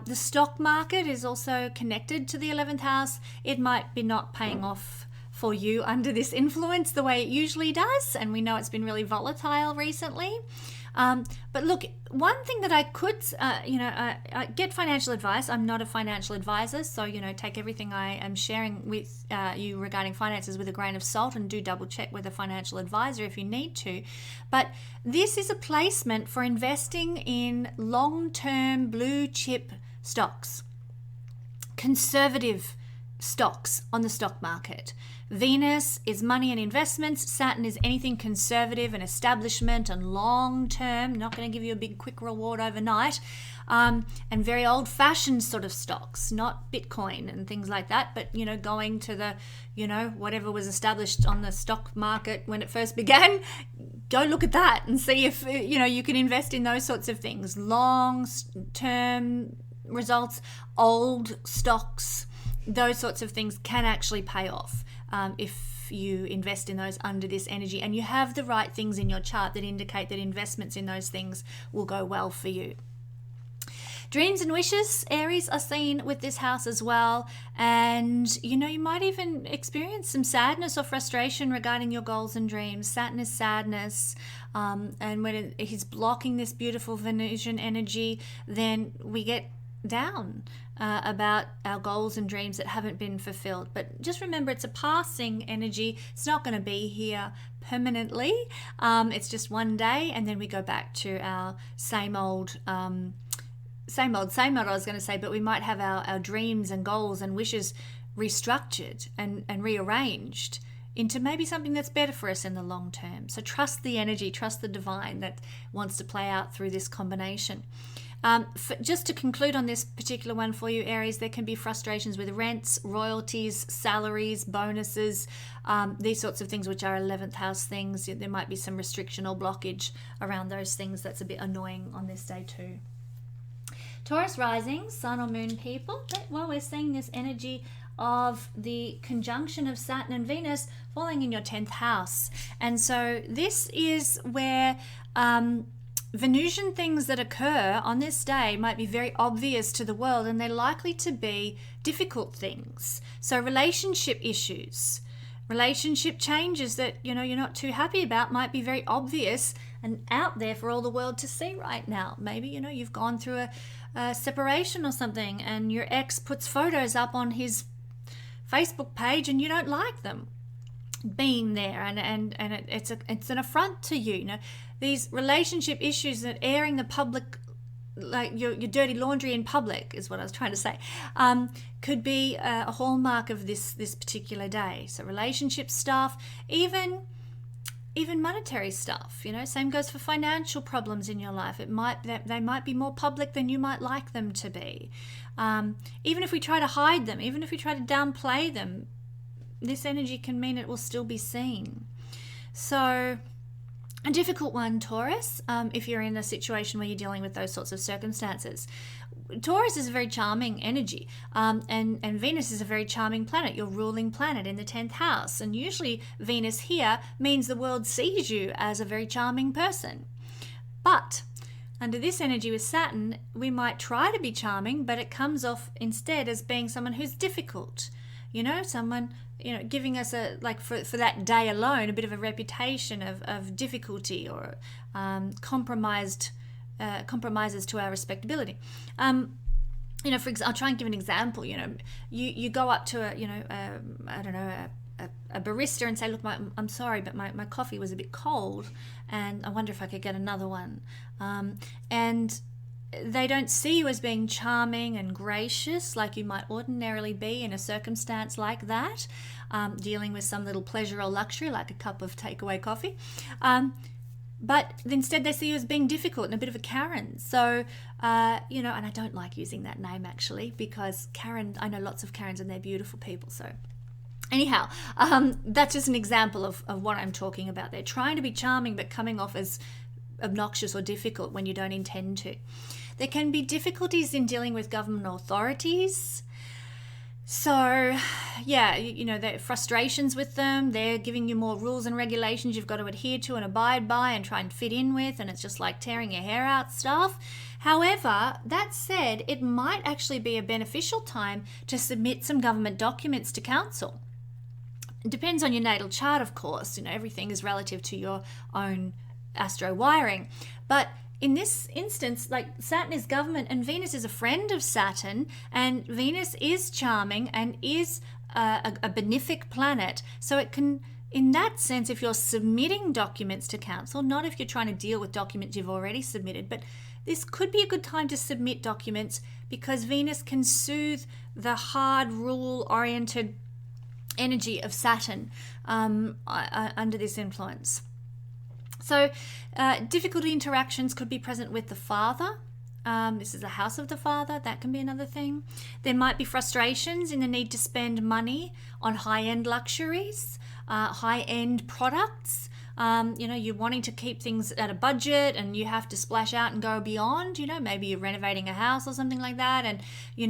The stock market is also connected to the 11th house. It might be not paying off for you under this influence the way it usually does, and we know it's been really volatile recently. But look, one thing that I could, I get financial advice. I'm not a financial advisor, so, take everything I am sharing with you regarding finances with a grain of salt, and do double check with a financial advisor if you need to. But this is a placement for investing in long-term blue chip stocks, conservative stocks on the stock market. Venus is money and investments. Saturn is anything conservative and establishment and long-term, not going to give you a big quick reward overnight, and very old-fashioned sort of stocks, not Bitcoin and things like that, but, going to the, whatever was established on the stock market when it first began. Go look at that and see if, you can invest in those sorts of things. Long-term results, old stocks, those sorts of things can actually pay off if you invest in those under this energy, and you have the right things in your chart that indicate that investments in those things will go well for you. Dreams and wishes, Aries, are seen with this house as well, and you might even experience some sadness or frustration regarding your goals and dreams. Saturn is sadness, and when he's blocking this beautiful Venusian energy, then we get down about our goals and dreams that haven't been fulfilled. But just remember, it's a passing energy. It's not going to be here permanently. It's just one day, and then we go back to our same old, I was going to say, but we might have our dreams and goals and wishes restructured and rearranged into maybe something that's better for us in the long term. So trust the energy, trust the divine that wants to play out through this combination. Just to conclude on this particular one for you, Aries, there can be frustrations with rents, royalties, salaries, bonuses, these sorts of things, which are 11th house things. There might be some restriction or blockage around those things. That's a bit annoying on this day too. Taurus rising, sun or moon people, well, we're seeing this energy of the conjunction of Saturn and Venus falling in your 10th house. And so this is where Venusian things that occur on this day might be very obvious to the world, and they're likely to be difficult things. So relationship issues, relationship changes that you're not too happy about might be very obvious and out there for all the world to see right now. Maybe you've gone through a separation or something, and your ex puts photos up on his Facebook page and you don't like them being there, and it's an affront to you. These relationship issues that airing the public, like your dirty laundry in public is what I was trying to say, could be a hallmark of this particular day. So relationship stuff, even monetary stuff, same goes for financial problems in your life. They might be more public than you might like them to be. Even if we try to hide them, even if we try to downplay them, this energy can mean it will still be seen. So a difficult one, Taurus, if you're in a situation where you're dealing with those sorts of circumstances. Taurus is a very charming energy, and Venus is a very charming planet, your ruling planet in the 10th house. And usually Venus here means the world sees you as a very charming person. But under this energy with Saturn, we might try to be charming, but it comes off instead as being someone who's difficult. Someone, giving us for that day alone, a bit of a reputation of difficulty or compromises to our respectability. For example, I'll try and give an example. You go up to a barista and say, look, I'm sorry, but my coffee was a bit cold, and I wonder if I could get another one. And they don't see you as being charming and gracious like you might ordinarily be in a circumstance like that, dealing with some little pleasure or luxury like a cup of takeaway coffee. But instead they see you as being difficult and a bit of a Karen. So, and I don't like using that name actually, because Karen, I know lots of Karens and they're beautiful people. So anyhow, that's just an example of what I'm talking about. They're trying to be charming but coming off as obnoxious or difficult when you don't intend to. There can be difficulties in dealing with government authorities. So, there are frustrations with them. They're giving you more rules and regulations you've got to adhere to and abide by and try and fit in with, and it's just like tearing your hair out stuff. However, that said, it might actually be a beneficial time to submit some government documents to council. It depends on your natal chart, of course. Everything is relative to your own astro wiring. But in this instance, Saturn is government and Venus is a friend of Saturn, and Venus is charming and is a benefic planet. So it can, in that sense, if you're submitting documents to council, not if you're trying to deal with documents you've already submitted, but this could be a good time to submit documents because Venus can soothe the hard rule-oriented energy of Saturn under this influence. So difficulty interactions could be present with the father. This is the house of the father. That can be another thing. There might be frustrations in the need to spend money on high-end luxuries, high-end products. You're wanting to keep things at a budget and you have to splash out and go beyond. Maybe you're renovating a house or something like that, and you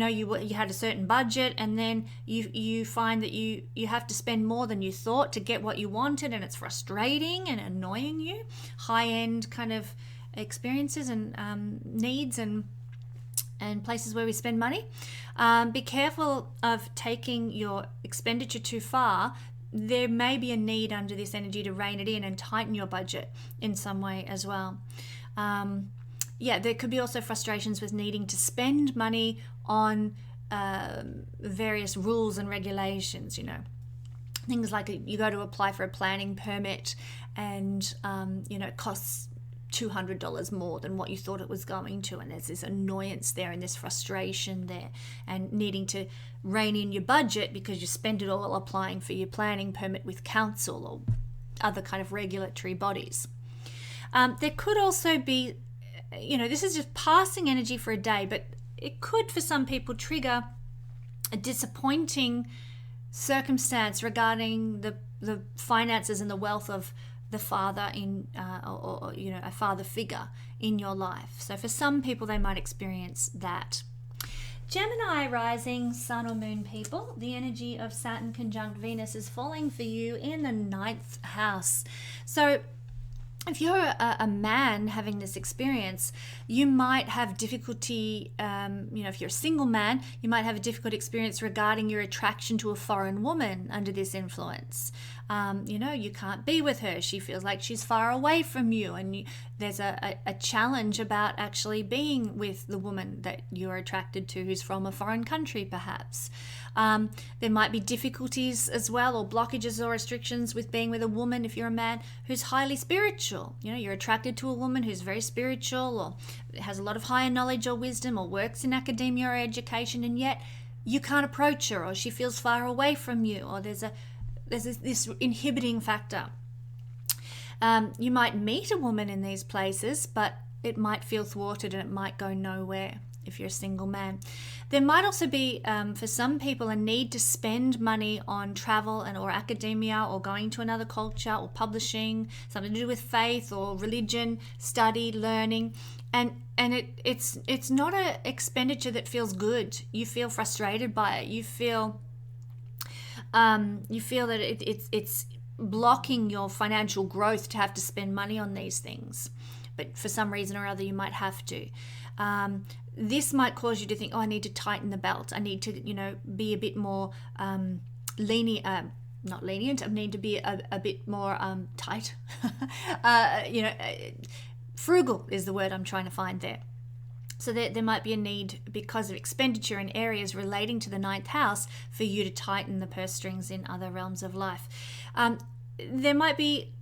had a certain budget, and then you find that you have to spend more than you thought to get what you wanted, and it's frustrating and annoying you. High-end kind of experiences and needs and places where we spend money. Be careful of taking your expenditure too far. There may be a need under this energy to rein it in and tighten your budget in some way as well. There could be also frustrations with needing to spend money on various rules and regulations, Things like you go to apply for a planning permit and, it costs $200 more than what you thought it was going to, and there's this annoyance there and this frustration there, and needing to rein in your budget because you spend it all applying for your planning permit with council or other kind of regulatory bodies. There could also be, this is just passing energy for a day, but it could for some people trigger a disappointing circumstance regarding the finances and the wealth of the father in or a father figure in your life. So for some people they might experience that. Gemini rising sun or moon people, the energy of Saturn conjunct Venus is falling for you in the 9th house. So if you're a man having this experience, you might have difficulty, if you're a single man, you might have a difficult experience regarding your attraction to a foreign woman under this influence. You can't be with her. She feels like she's far away from you, and there's a challenge about actually being with the woman that you're attracted to who's from a foreign country, perhaps. There might be difficulties as well, or blockages or restrictions with being with a woman if you're a man who's highly spiritual. You're attracted to a woman who's very spiritual or has a lot of higher knowledge or wisdom or works in academia or education, and yet you can't approach her, or she feels far away from you, or there's this inhibiting factor. You might meet a woman in these places, but it might feel thwarted and it might go nowhere if you're a single man. There might also be, for some people, a need to spend money on travel or academia or going to another culture or publishing, something to do with faith or religion, study, learning. And it's not an expenditure that feels good. You feel frustrated by it. You feel that it's blocking your financial growth to have to spend money on these things. But for some reason or other, you might have to. This might cause you to think, I need to tighten the belt. I need to, be a bit more lenient. Not lenient. I need to be a bit more tight. Frugal is the word I'm trying to find there. So there might be a need, because of expenditure in areas relating to the 9th house, for you to tighten the purse strings in other realms of life. There might be,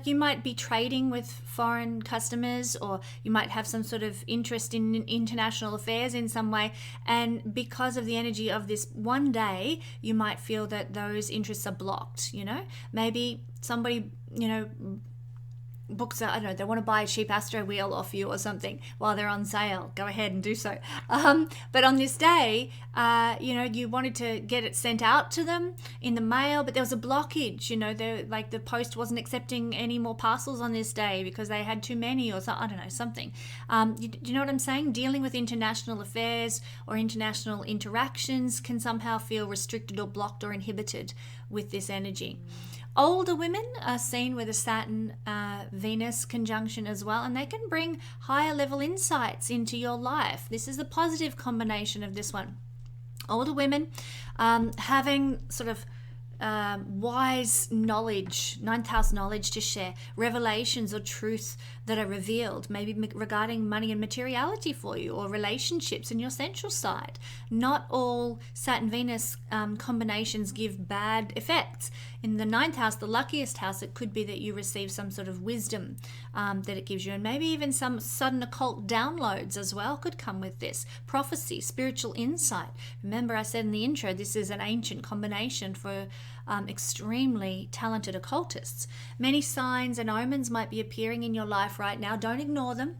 you might be trading with foreign customers, or you might have some sort of interest in international affairs in some way. And because of the energy of this one day, you might feel that those interests are blocked, Maybe somebody, books, they want to buy a cheap Astro wheel off you or something while they're on sale. Go ahead and do so. But on this day, you wanted to get it sent out to them in the mail, but there was a blockage. The post wasn't accepting any more parcels on this day because they had too many, or something. Do you know what I'm saying? Dealing with international affairs or international interactions can somehow feel restricted or blocked or inhibited with this energy. Older women are seen with a Saturn-Venus conjunction as well, and they can bring higher level insights into your life. This is the positive combination of this one. Older women having sort of wise knowledge, 9th house knowledge to share, revelations or truth that are revealed, maybe regarding money and materiality for you, or relationships in your sensual side. Not all Saturn-Venus combinations give bad effects. In the 9th house, the luckiest house, it could be that you receive some sort of wisdom that it gives you, and maybe even some sudden occult downloads as well could come with this. Prophecy, spiritual insight. Remember, I said in the intro, this is an ancient combination for extremely talented occultists. Many signs and omens might be appearing in your life right now. Don't ignore them.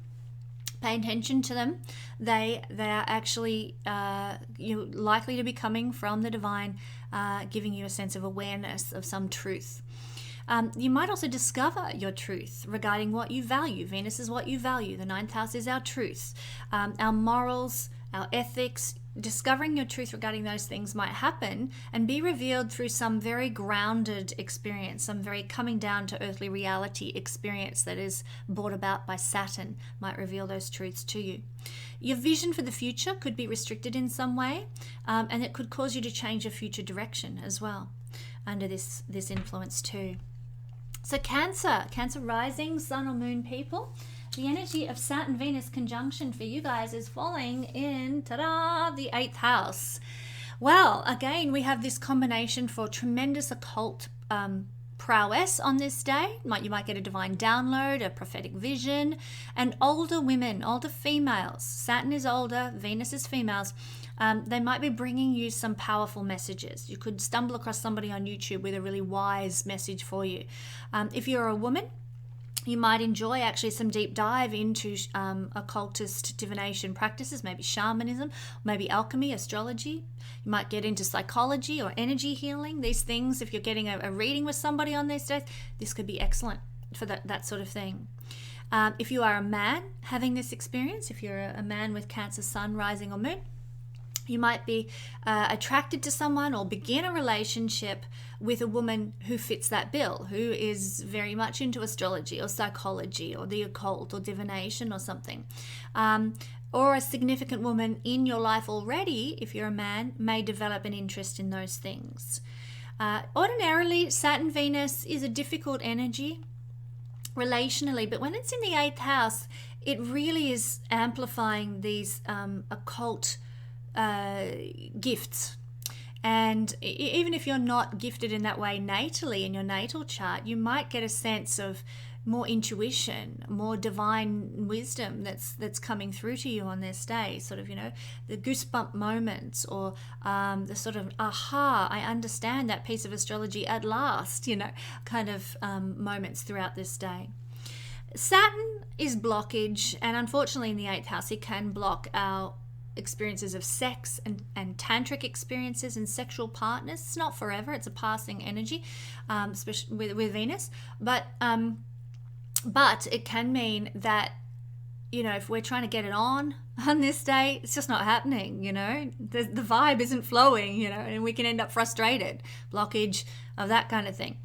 Pay attention to them. They are actually likely to be coming from the divine, giving you a sense of awareness of some truth. You might also discover your truth regarding what you value. Venus is what you value. The 9th house is our truth. Our morals, our ethics. Discovering your truth regarding those things might happen and be revealed through some very grounded experience, some very coming down to earthly reality experience that is brought about by Saturn might reveal those truths to you. Your vision for the future could be restricted in some way, and it could cause you to change your future direction as well under this influence too. So Cancer rising, sun or moon people. The energy of Saturn-Venus conjunction for you guys is falling in, the 8th house. Well, again, we have this combination for tremendous occult prowess on this day. You might get a divine download, a prophetic vision. And older women, older females, Saturn is older, Venus is females, they might be bringing you some powerful messages. You could stumble across somebody on YouTube with a really wise message for you. If you're a woman, you might enjoy actually some deep dive into occultist divination practices, maybe shamanism, maybe alchemy, astrology. You might get into psychology or energy healing. These things, if you're getting a reading with somebody on these days, this could be excellent for that sort of thing. If you are a man having this experience, if you're a man with Cancer sun, rising or moon, you might be attracted to someone or begin a relationship with a woman who fits that bill, who is very much into astrology or psychology or the occult or divination or something. Or a significant woman in your life already, if you're a man, may develop an interest in those things. Ordinarily, Saturn-Venus is a difficult energy relationally, but when it's in the 8th house, it really is amplifying these occult gifts. And even if you're not gifted in that way natally in your natal chart, you might get a sense of more intuition, more divine wisdom that's coming through to you on this day, sort of, the goosebump moments, or the sort of aha, I understand that piece of astrology at last, kind of moments throughout this day. Saturn is blockage, and unfortunately in the 8th house it can block our experiences of sex and tantric experiences and sexual partners. It's not forever, it's a passing energy, especially with Venus, but it can mean that if we're trying to get it on this day, it's just not happening. The vibe isn't flowing, and we can end up frustrated, blockage of that kind of thing.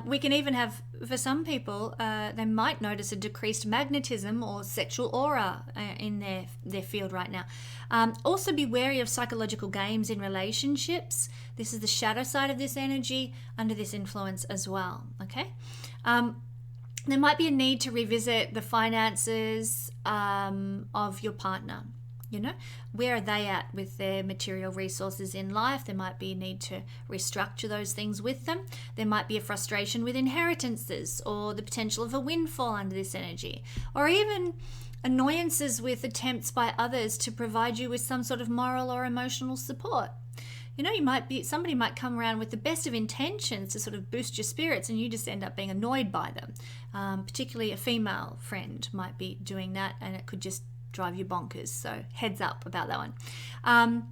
We can even have, for some people, they might notice a decreased magnetism or sexual aura in their field right now. Also be wary of psychological games in relationships. This is the shadow side of this energy under this influence as well, okay? There might be a need to revisit the finances of your partner. Where are they at with their material resources in life? There might be a need to restructure those things with them. There might be a frustration with inheritances or the potential of a windfall under this energy, or even annoyances with attempts by others to provide you with some sort of moral or emotional support. Somebody might come around with the best of intentions to sort of boost your spirits, and you just end up being annoyed by them. Particularly a female friend might be doing that, and it could just drive you bonkers. So heads up about that one.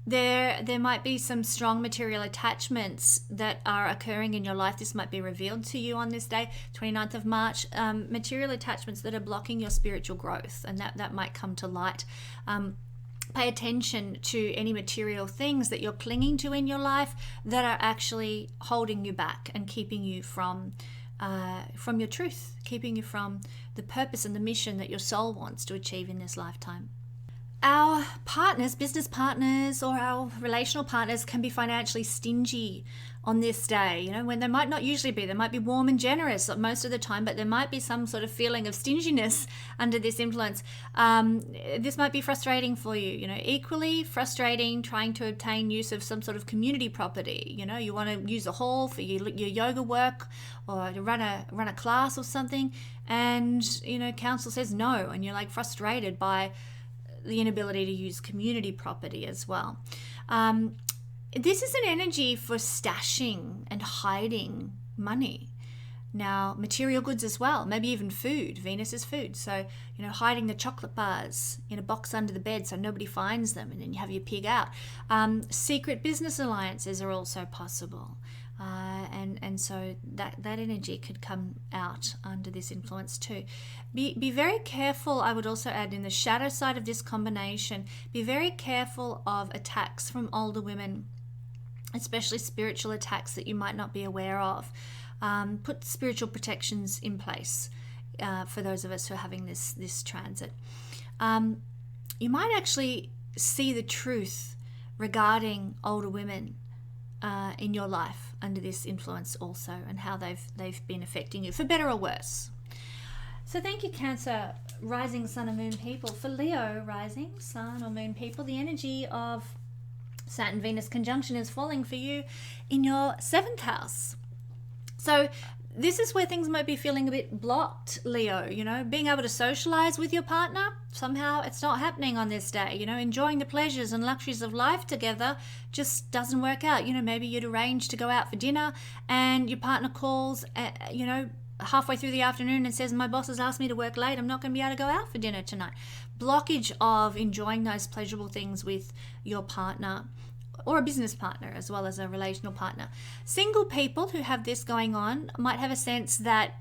There might be some strong material attachments that are occurring in your life. This might be revealed to you on this day, 29th of March. Material attachments that are blocking your spiritual growth, and that might come to light. Pay attention to any material things that you're clinging to in your life that are actually holding you back and keeping you from your truth, keeping you from the purpose and the mission that your soul wants to achieve in this lifetime. Our partners, business partners, or our relational partners can be financially stingy on this day, when they might not usually be. They might be warm and generous most of the time, but there might be some sort of feeling of stinginess under this influence. This might be frustrating for you, equally frustrating trying to obtain use of some sort of community property. You want to use a hall for your yoga work or to run a class or something, and, council says no, and you're like frustrated by the inability to use community property as well. This is an energy for stashing and hiding money. Now, material goods as well, maybe even food. Venus is food. So, hiding the chocolate bars in a box under the bed so nobody finds them, and then you have your pig out. Secret business alliances are also possible. And so that energy could come out under this influence too. Be very careful, I would also add, in the shadow side of this combination, be very careful of attacks from older women, especially spiritual attacks that you might not be aware of. Put spiritual protections in place for those of us who are having this transit. You might actually see the truth regarding older women in your life under this influence also, and how they've been affecting you, for better or worse. So thank you, Cancer, rising, sun and moon people. For Leo, rising, sun or moon people, the energy of Saturn-Venus conjunction is falling for you in your 7th house. So this is where things might be feeling a bit blocked, Leo. Being able to socialize with your partner, somehow it's not happening on this day. Enjoying the pleasures and luxuries of life together just doesn't work out. Maybe you'd arrange to go out for dinner and your partner calls, halfway through the afternoon and says, my boss has asked me to work late, I'm not going to be able to go out for dinner tonight. Blockage of enjoying those pleasurable things with your partner, or a business partner as well as a relational partner. Single people who have this going on might have a sense that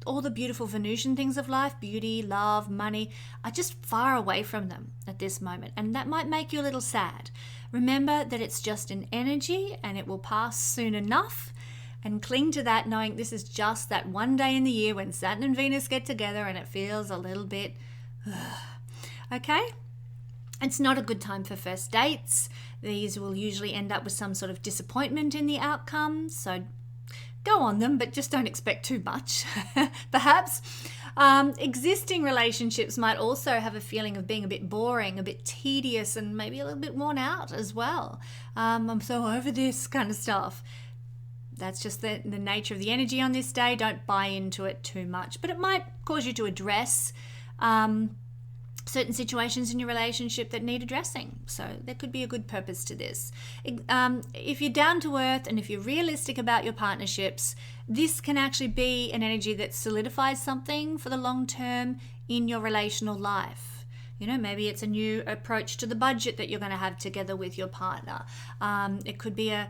all the beautiful Venusian things of life, beauty, love, money, are just far away from them at this moment. And that might make you a little sad. Remember that it's just an energy and it will pass soon enough. And cling to that, knowing this is just that one day in the year when Saturn and Venus get together and it feels a little bit, okay? It's not a good time for first dates. These will usually end up with some sort of disappointment in the outcome. So go on them, but just don't expect too much, perhaps. Existing relationships might also have a feeling of being a bit boring, a bit tedious, and maybe a little bit worn out as well. I'm so over this kind of stuff. That's just the nature of the energy on this day. Don't buy into it too much, but it might cause you to address certain situations in your relationship that need addressing. So there could be a good purpose to this. If you're down to earth and if you're realistic about your partnerships, this can actually be an energy that solidifies something for the long term in your relational life. Maybe it's a new approach to the budget that you're going to have together with your partner. It could be a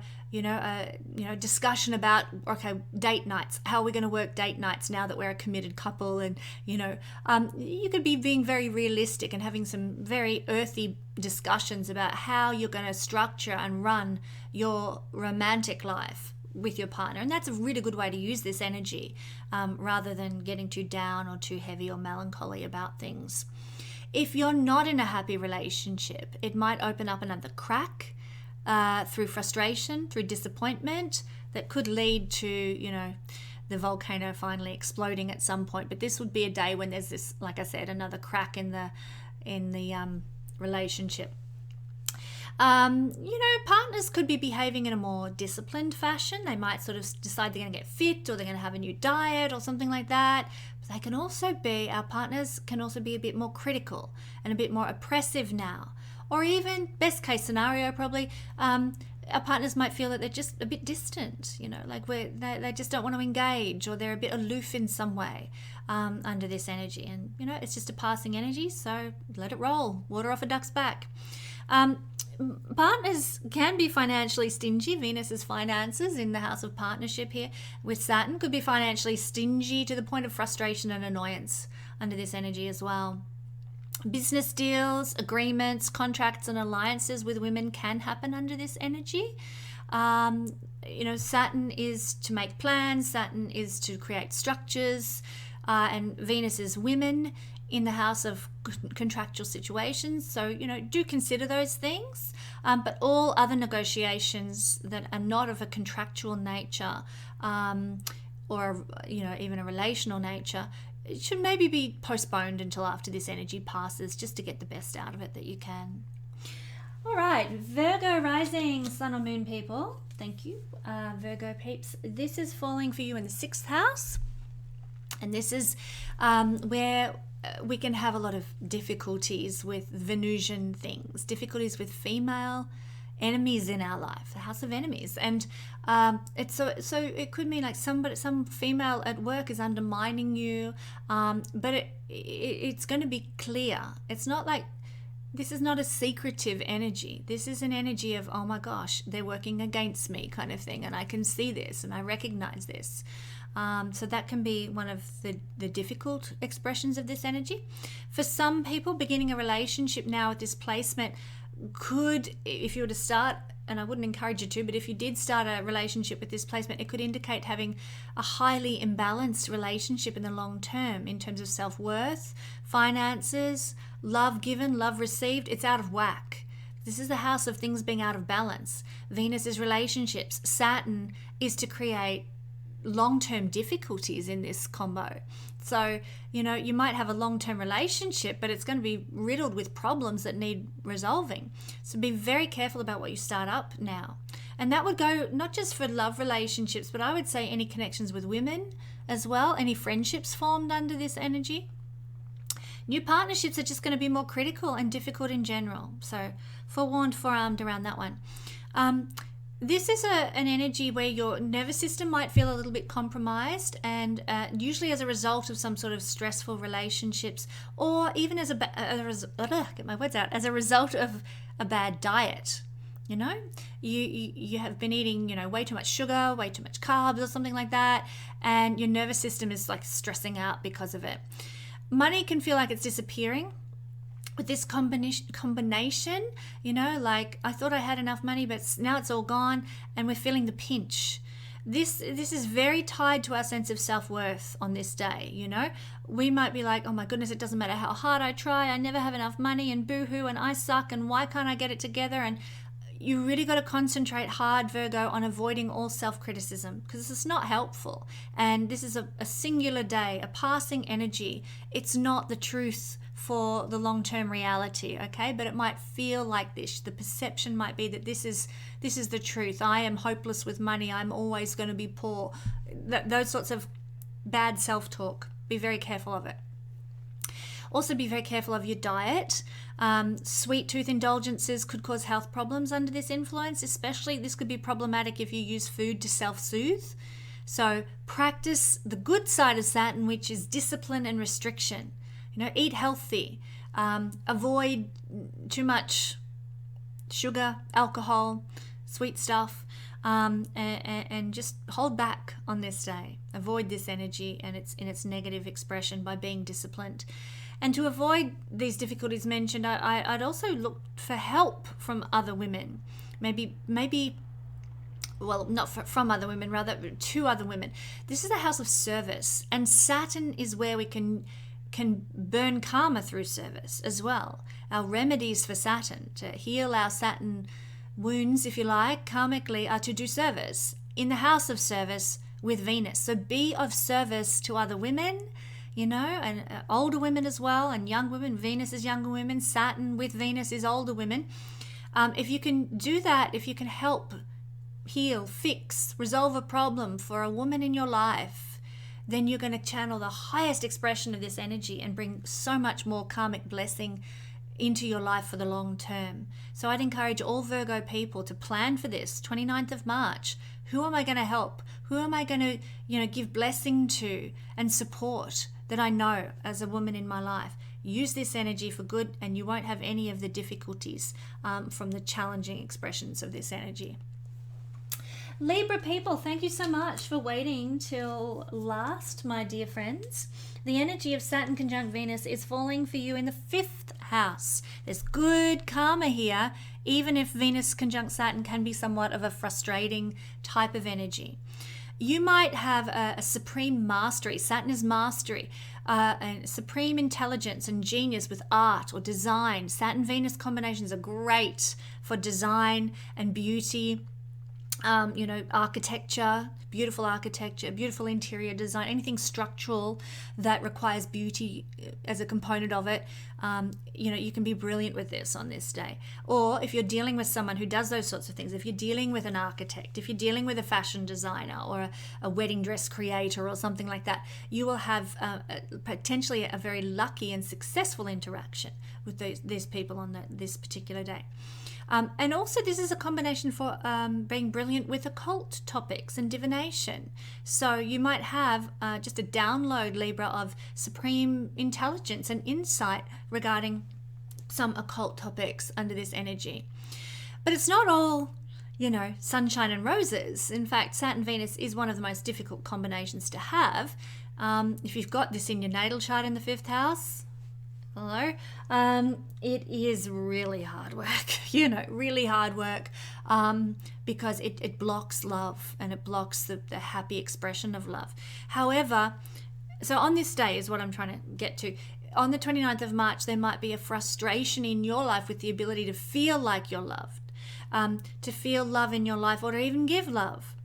discussion about, okay, date nights. How are we going to work date nights now that we're a committed couple? And, you could be being very realistic and having some very earthy discussions about how you're going to structure and run your romantic life with your partner. And that's a really good way to use this energy, rather than getting too down or too heavy or melancholy about things. If you're not in a happy relationship, it might open up another crack through frustration, through disappointment, that could lead to, the volcano finally exploding at some point. But this would be a day when there's this, like I said, another crack in the relationship. Partners could be behaving in a more disciplined fashion. They might sort of decide they're going to get fit, or they're going to have a new diet or something like that. But our partners can also be a bit more critical and a bit more oppressive now. Or even, best case scenario probably, our partners might feel that they're just a bit distant, they just don't want to engage, or they're a bit aloof in some way under this energy. And, it's just a passing energy, so let it roll. Water off a duck's back. Partners can be financially stingy. Venus's finances in the house of partnership here with Saturn could be financially stingy to the point of frustration and annoyance under this energy as well. Business deals, agreements, contracts, and alliances with women can happen under this energy. Saturn is to make plans. Saturn is to create structures, and Venus is women in the house of contractual situations. So, do consider those things. But all other negotiations that are not of a contractual nature, or, even a relational nature, it should maybe be postponed until after this energy passes, just to get the best out of it that you can. All right, Virgo rising, sun or moon people. Thank you, Virgo peeps. This is falling for you in the 6th house. And this is where we can have a lot of difficulties with Venusian things, difficulties with female enemies in our life, the house of enemies. And it's so it could mean like some female at work is undermining you, but it's going to be clear. It's not like, this is not a secretive energy. This is an energy of, oh my gosh, they're working against me kind of thing, and I can see this and I recognize this. So that can be one of the difficult expressions of this energy. For some people, beginning a relationship now with this placement could, if you were to start, and I wouldn't encourage you to, but if you did start a relationship with this placement, it could indicate having a highly imbalanced relationship in the long term in terms of self-worth, finances, love given, love received. It's out of whack. This is the house of things being out of balance. Venus is relationships. Saturn is to create long-term difficulties in this combo. So, you might have a long-term relationship, but it's going to be riddled with problems that need resolving. So be very careful about what you start up now. And that would go not just for love relationships, but I would say any connections with women as well, any friendships formed under this energy. New partnerships are just going to be more critical and difficult in general. So forewarned, forearmed around that one. This is an energy where your nervous system might feel a little bit compromised, and usually as a result of some sort of stressful relationships, or even as a result of a bad diet. You know, you have been eating, way too much sugar, way too much carbs or something like that, and your nervous system is like stressing out because of it. Money can feel like it's disappearing with this combination, like I thought I had enough money, but now it's all gone, and we're feeling the pinch. This is very tied to our sense of self-worth on this day. We might be like, oh my goodness, it doesn't matter how hard I try, I never have enough money, and boo-hoo, and I suck, and why can't I get it together? And you really got to concentrate hard, Virgo, on avoiding all self-criticism, because it's not helpful. And this is a singular day, a passing energy. It's not the truth for the long-term reality, okay? But it might feel like this. The perception might be that this is the truth. I am hopeless with money. I'm always going to be poor. Those sorts of bad self-talk. Be very careful of it. Also be very careful of your diet. Sweet tooth indulgences could cause health problems under this influence, especially this could be problematic if you use food to self-soothe. So practice the good side of Saturn, which is discipline and restriction. Eat healthy, avoid too much sugar, alcohol, sweet stuff, and just hold back on this day. Avoid this energy and its negative expression by being disciplined. And to avoid these difficulties mentioned, I'd also look for help from other women. Maybe not from other women, rather to other women. This is a house of service, and Saturn is where we can burn karma through service as well. Our remedies for Saturn, to heal our Saturn wounds, if you like, karmically, are to do service in the house of service with Venus. So be of service to other women, and older women as well, and young women. Venus is younger women. Saturn with Venus is older women. If you can do that, if you can help heal, fix, resolve a problem for a woman in your life, then you're going to channel the highest expression of this energy and bring so much more karmic blessing into your life for the long term. So I'd encourage all Virgo people to plan for this 29th of March. Who am I going to help? Who am I going to, give blessing to and support that I know as a woman in my life? Use this energy for good, and you won't have any of the difficulties from the challenging expressions of this energy. Libra people, thank you so much for waiting till last, my dear friends. The energy of Saturn conjunct Venus is falling for you in the 5th house. There's good karma here, even if Venus conjunct Saturn can be somewhat of a frustrating type of energy. You might have a supreme mastery. Saturn is mastery, and supreme intelligence and genius with art or design. Saturn-Venus combinations are great for design and beauty. Architecture, beautiful interior design, anything structural that requires beauty as a component of it. You can be brilliant with this on this day. Or if you're dealing with someone who does those sorts of things, if you're dealing with an architect, if you're dealing with a fashion designer or a wedding dress creator or something like that, you will have potentially a very lucky and successful interaction with these people on this particular day. And also this is a combination for being brilliant with occult topics and divination. So you might have just a download, Libra, of supreme intelligence and insight regarding some occult topics under this energy. But it's not all, sunshine and roses. In fact, Saturn-Venus is one of the most difficult combinations to have. If you've got this in your natal chart in the 5th house, hello, it is really hard work, really hard work, because it blocks love and it blocks the happy expression of love. However, so on this day is what I'm trying to get to. On the 29th of March, there might be a frustration in your life with the ability to feel like you're loved, to feel love in your life, or to even give love.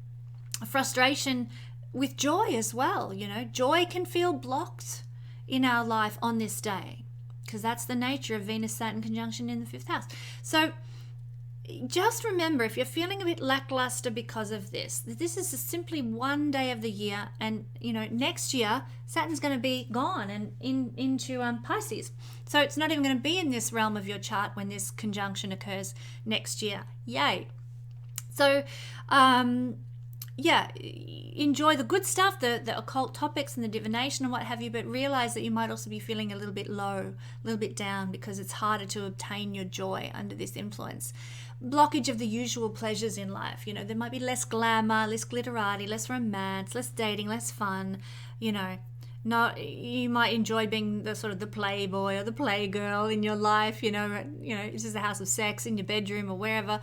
A frustration with joy as well, joy can feel blocked in our life on this day, because that's the nature of Venus-Saturn conjunction in the 5th house. So just remember, if you're feeling a bit lackluster because of this, this is simply one day of the year, and next year Saturn's going to be gone and into Pisces, so it's not even going to be in this realm of your chart when this conjunction occurs next year. Yay! So enjoy the good stuff, the occult topics and the divination and what have you, but realize that you might also be feeling a little bit low, a little bit down, because it's harder to obtain your joy under this influence. Blockage of the usual pleasures in life. There might be less glamour, less glitterati, less romance, less dating, less fun. You might enjoy being the sort of the playboy or the playgirl in your life. This is the house of sex in your bedroom or wherever.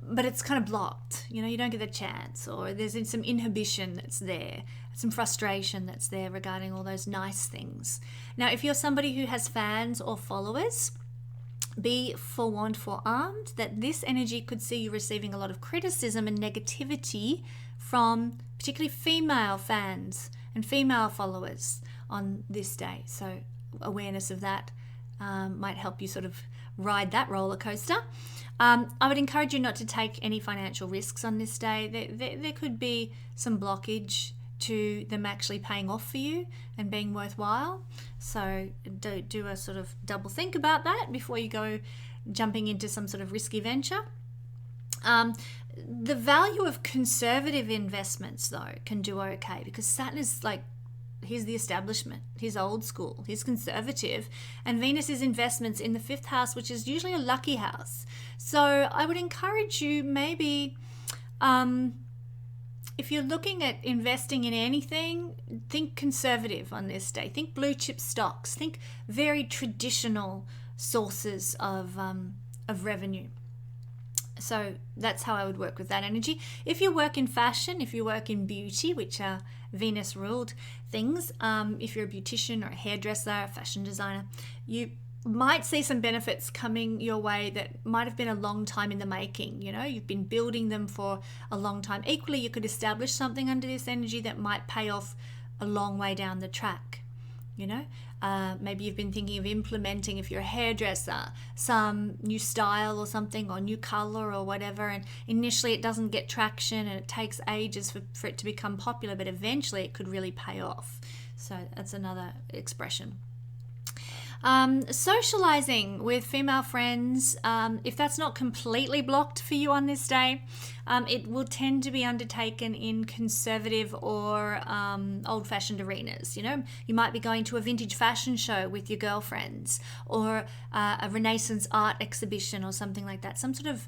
But it's kind of blocked. You don't get the chance, or there's some inhibition that's there, some frustration that's there regarding all those nice things. Now, if you're somebody who has fans or followers, be forewarned, forearmed that this energy could see you receiving a lot of criticism and negativity from particularly female fans and female followers on this day. So awareness of that might help you sort of ride that roller coaster. I would encourage you not to take any financial risks on this day. There could be some blockage to them actually paying off for you and being worthwhile. So do a sort of double think about that before you go jumping into some sort of risky venture. The value of conservative investments, though, can do okay, because Saturn is like, he's the establishment, he's old school, he's conservative, and Venus is investments in the 5th house, which is usually a lucky house. So I would encourage you, maybe if you're looking at investing in anything, think conservative on this day. Think blue chip stocks, think very traditional sources of revenue. So that's how I would work with that energy. If you work in fashion, if you work in beauty, which are Venus ruled things, if you're a beautician or a hairdresser, a fashion designer, you might see some benefits coming your way that might have been a long time in the making. You've been building them for a long time. Equally, you could establish something under this energy that might pay off a long way down the track. Maybe you've been thinking of implementing, if you're a hairdresser, some new style or something, or new color or whatever, and initially it doesn't get traction and it takes ages for it to become popular, but eventually it could really pay off. So that's another expression. Socializing with female friends, if that's not completely blocked for you on this day, it will tend to be undertaken in conservative or old-fashioned arenas. You might be going to a vintage fashion show with your girlfriends, or a Renaissance art exhibition or something like that. Some sort of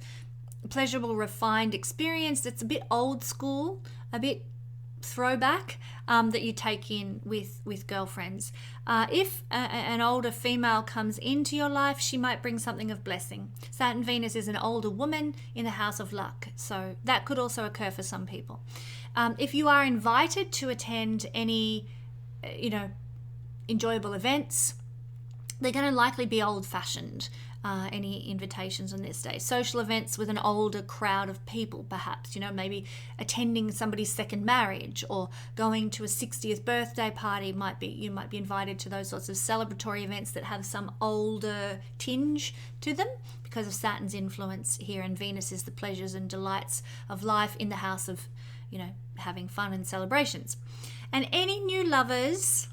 pleasurable, refined experience that's a bit old school, a bit throwback, that you take in with girlfriends. If an older female comes into your life, she might bring something of blessing. Saturn Venus is an older woman in the house of luck, so that could also occur for some people. If you are invited to attend any enjoyable events, they're going to likely be old-fashioned. Any invitations on this day. Social events with an older crowd of people, perhaps, maybe attending somebody's second marriage or going to a 60th birthday party. You might be invited to those sorts of celebratory events that have some older tinge to them because of Saturn's influence here, and Venus is the pleasures and delights of life in the house of, having fun and celebrations. And any new lovers,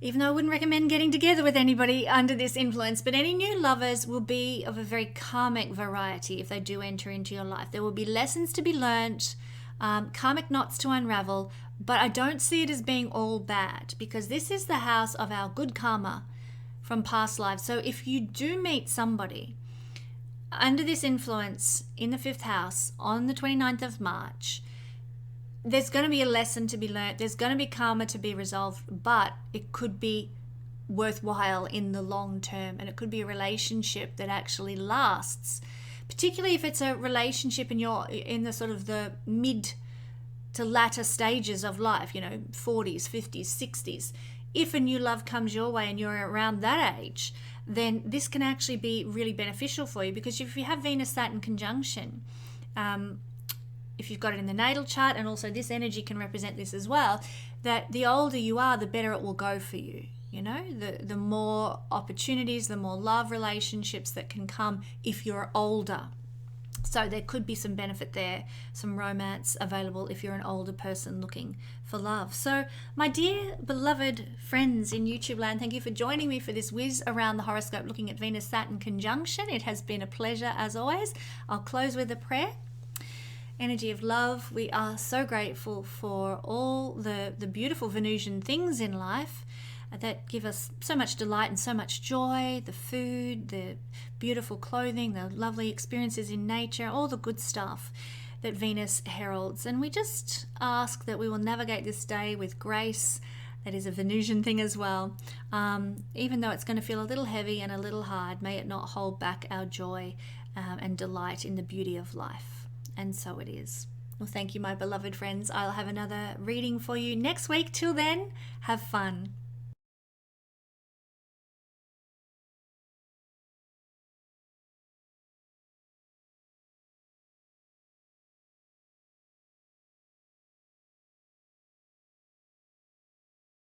even though I wouldn't recommend getting together with anybody under this influence, but any new lovers will be of a very karmic variety if they do enter into your life. There will be lessons to be learnt, karmic knots to unravel, but I don't see it as being all bad, because this is the house of our good karma from past lives. So if you do meet somebody under this influence in the 5th house on the 29th of March, there's going to be a lesson to be learnt. There's going to be karma to be resolved, but it could be worthwhile in the long term, and it could be a relationship that actually lasts, particularly if it's a relationship and you're in the sort of the mid to latter stages of life, 40s, 50s, 60s. If a new love comes your way and you're around that age, then this can actually be really beneficial for you, because if you have Venus-Saturn conjunction, if you've got it in the natal chart, and also this energy can represent this as well, that the older you are, the better it will go for you. You know, the more opportunities, the more love relationships that can come if you're older. So there could be some benefit there, some romance available if you're an older person looking for love. So my dear beloved friends in YouTube land, thank you for joining me for this whiz around the horoscope looking at Venus-Saturn conjunction. It has been a pleasure as always. I'll close with a prayer. Energy of love, we are so grateful for all the beautiful Venusian things in life that give us so much delight and so much joy, the food, the beautiful clothing, the lovely experiences in nature, all the good stuff that Venus heralds. And we just ask that we will navigate this day with grace. That is a Venusian thing as well. Even though it's going to feel a little heavy and a little hard, may it not hold back our joy and delight in the beauty of life. And so it is. Well, thank you, my beloved friends. I'll have another reading for you next week. Till then, have fun.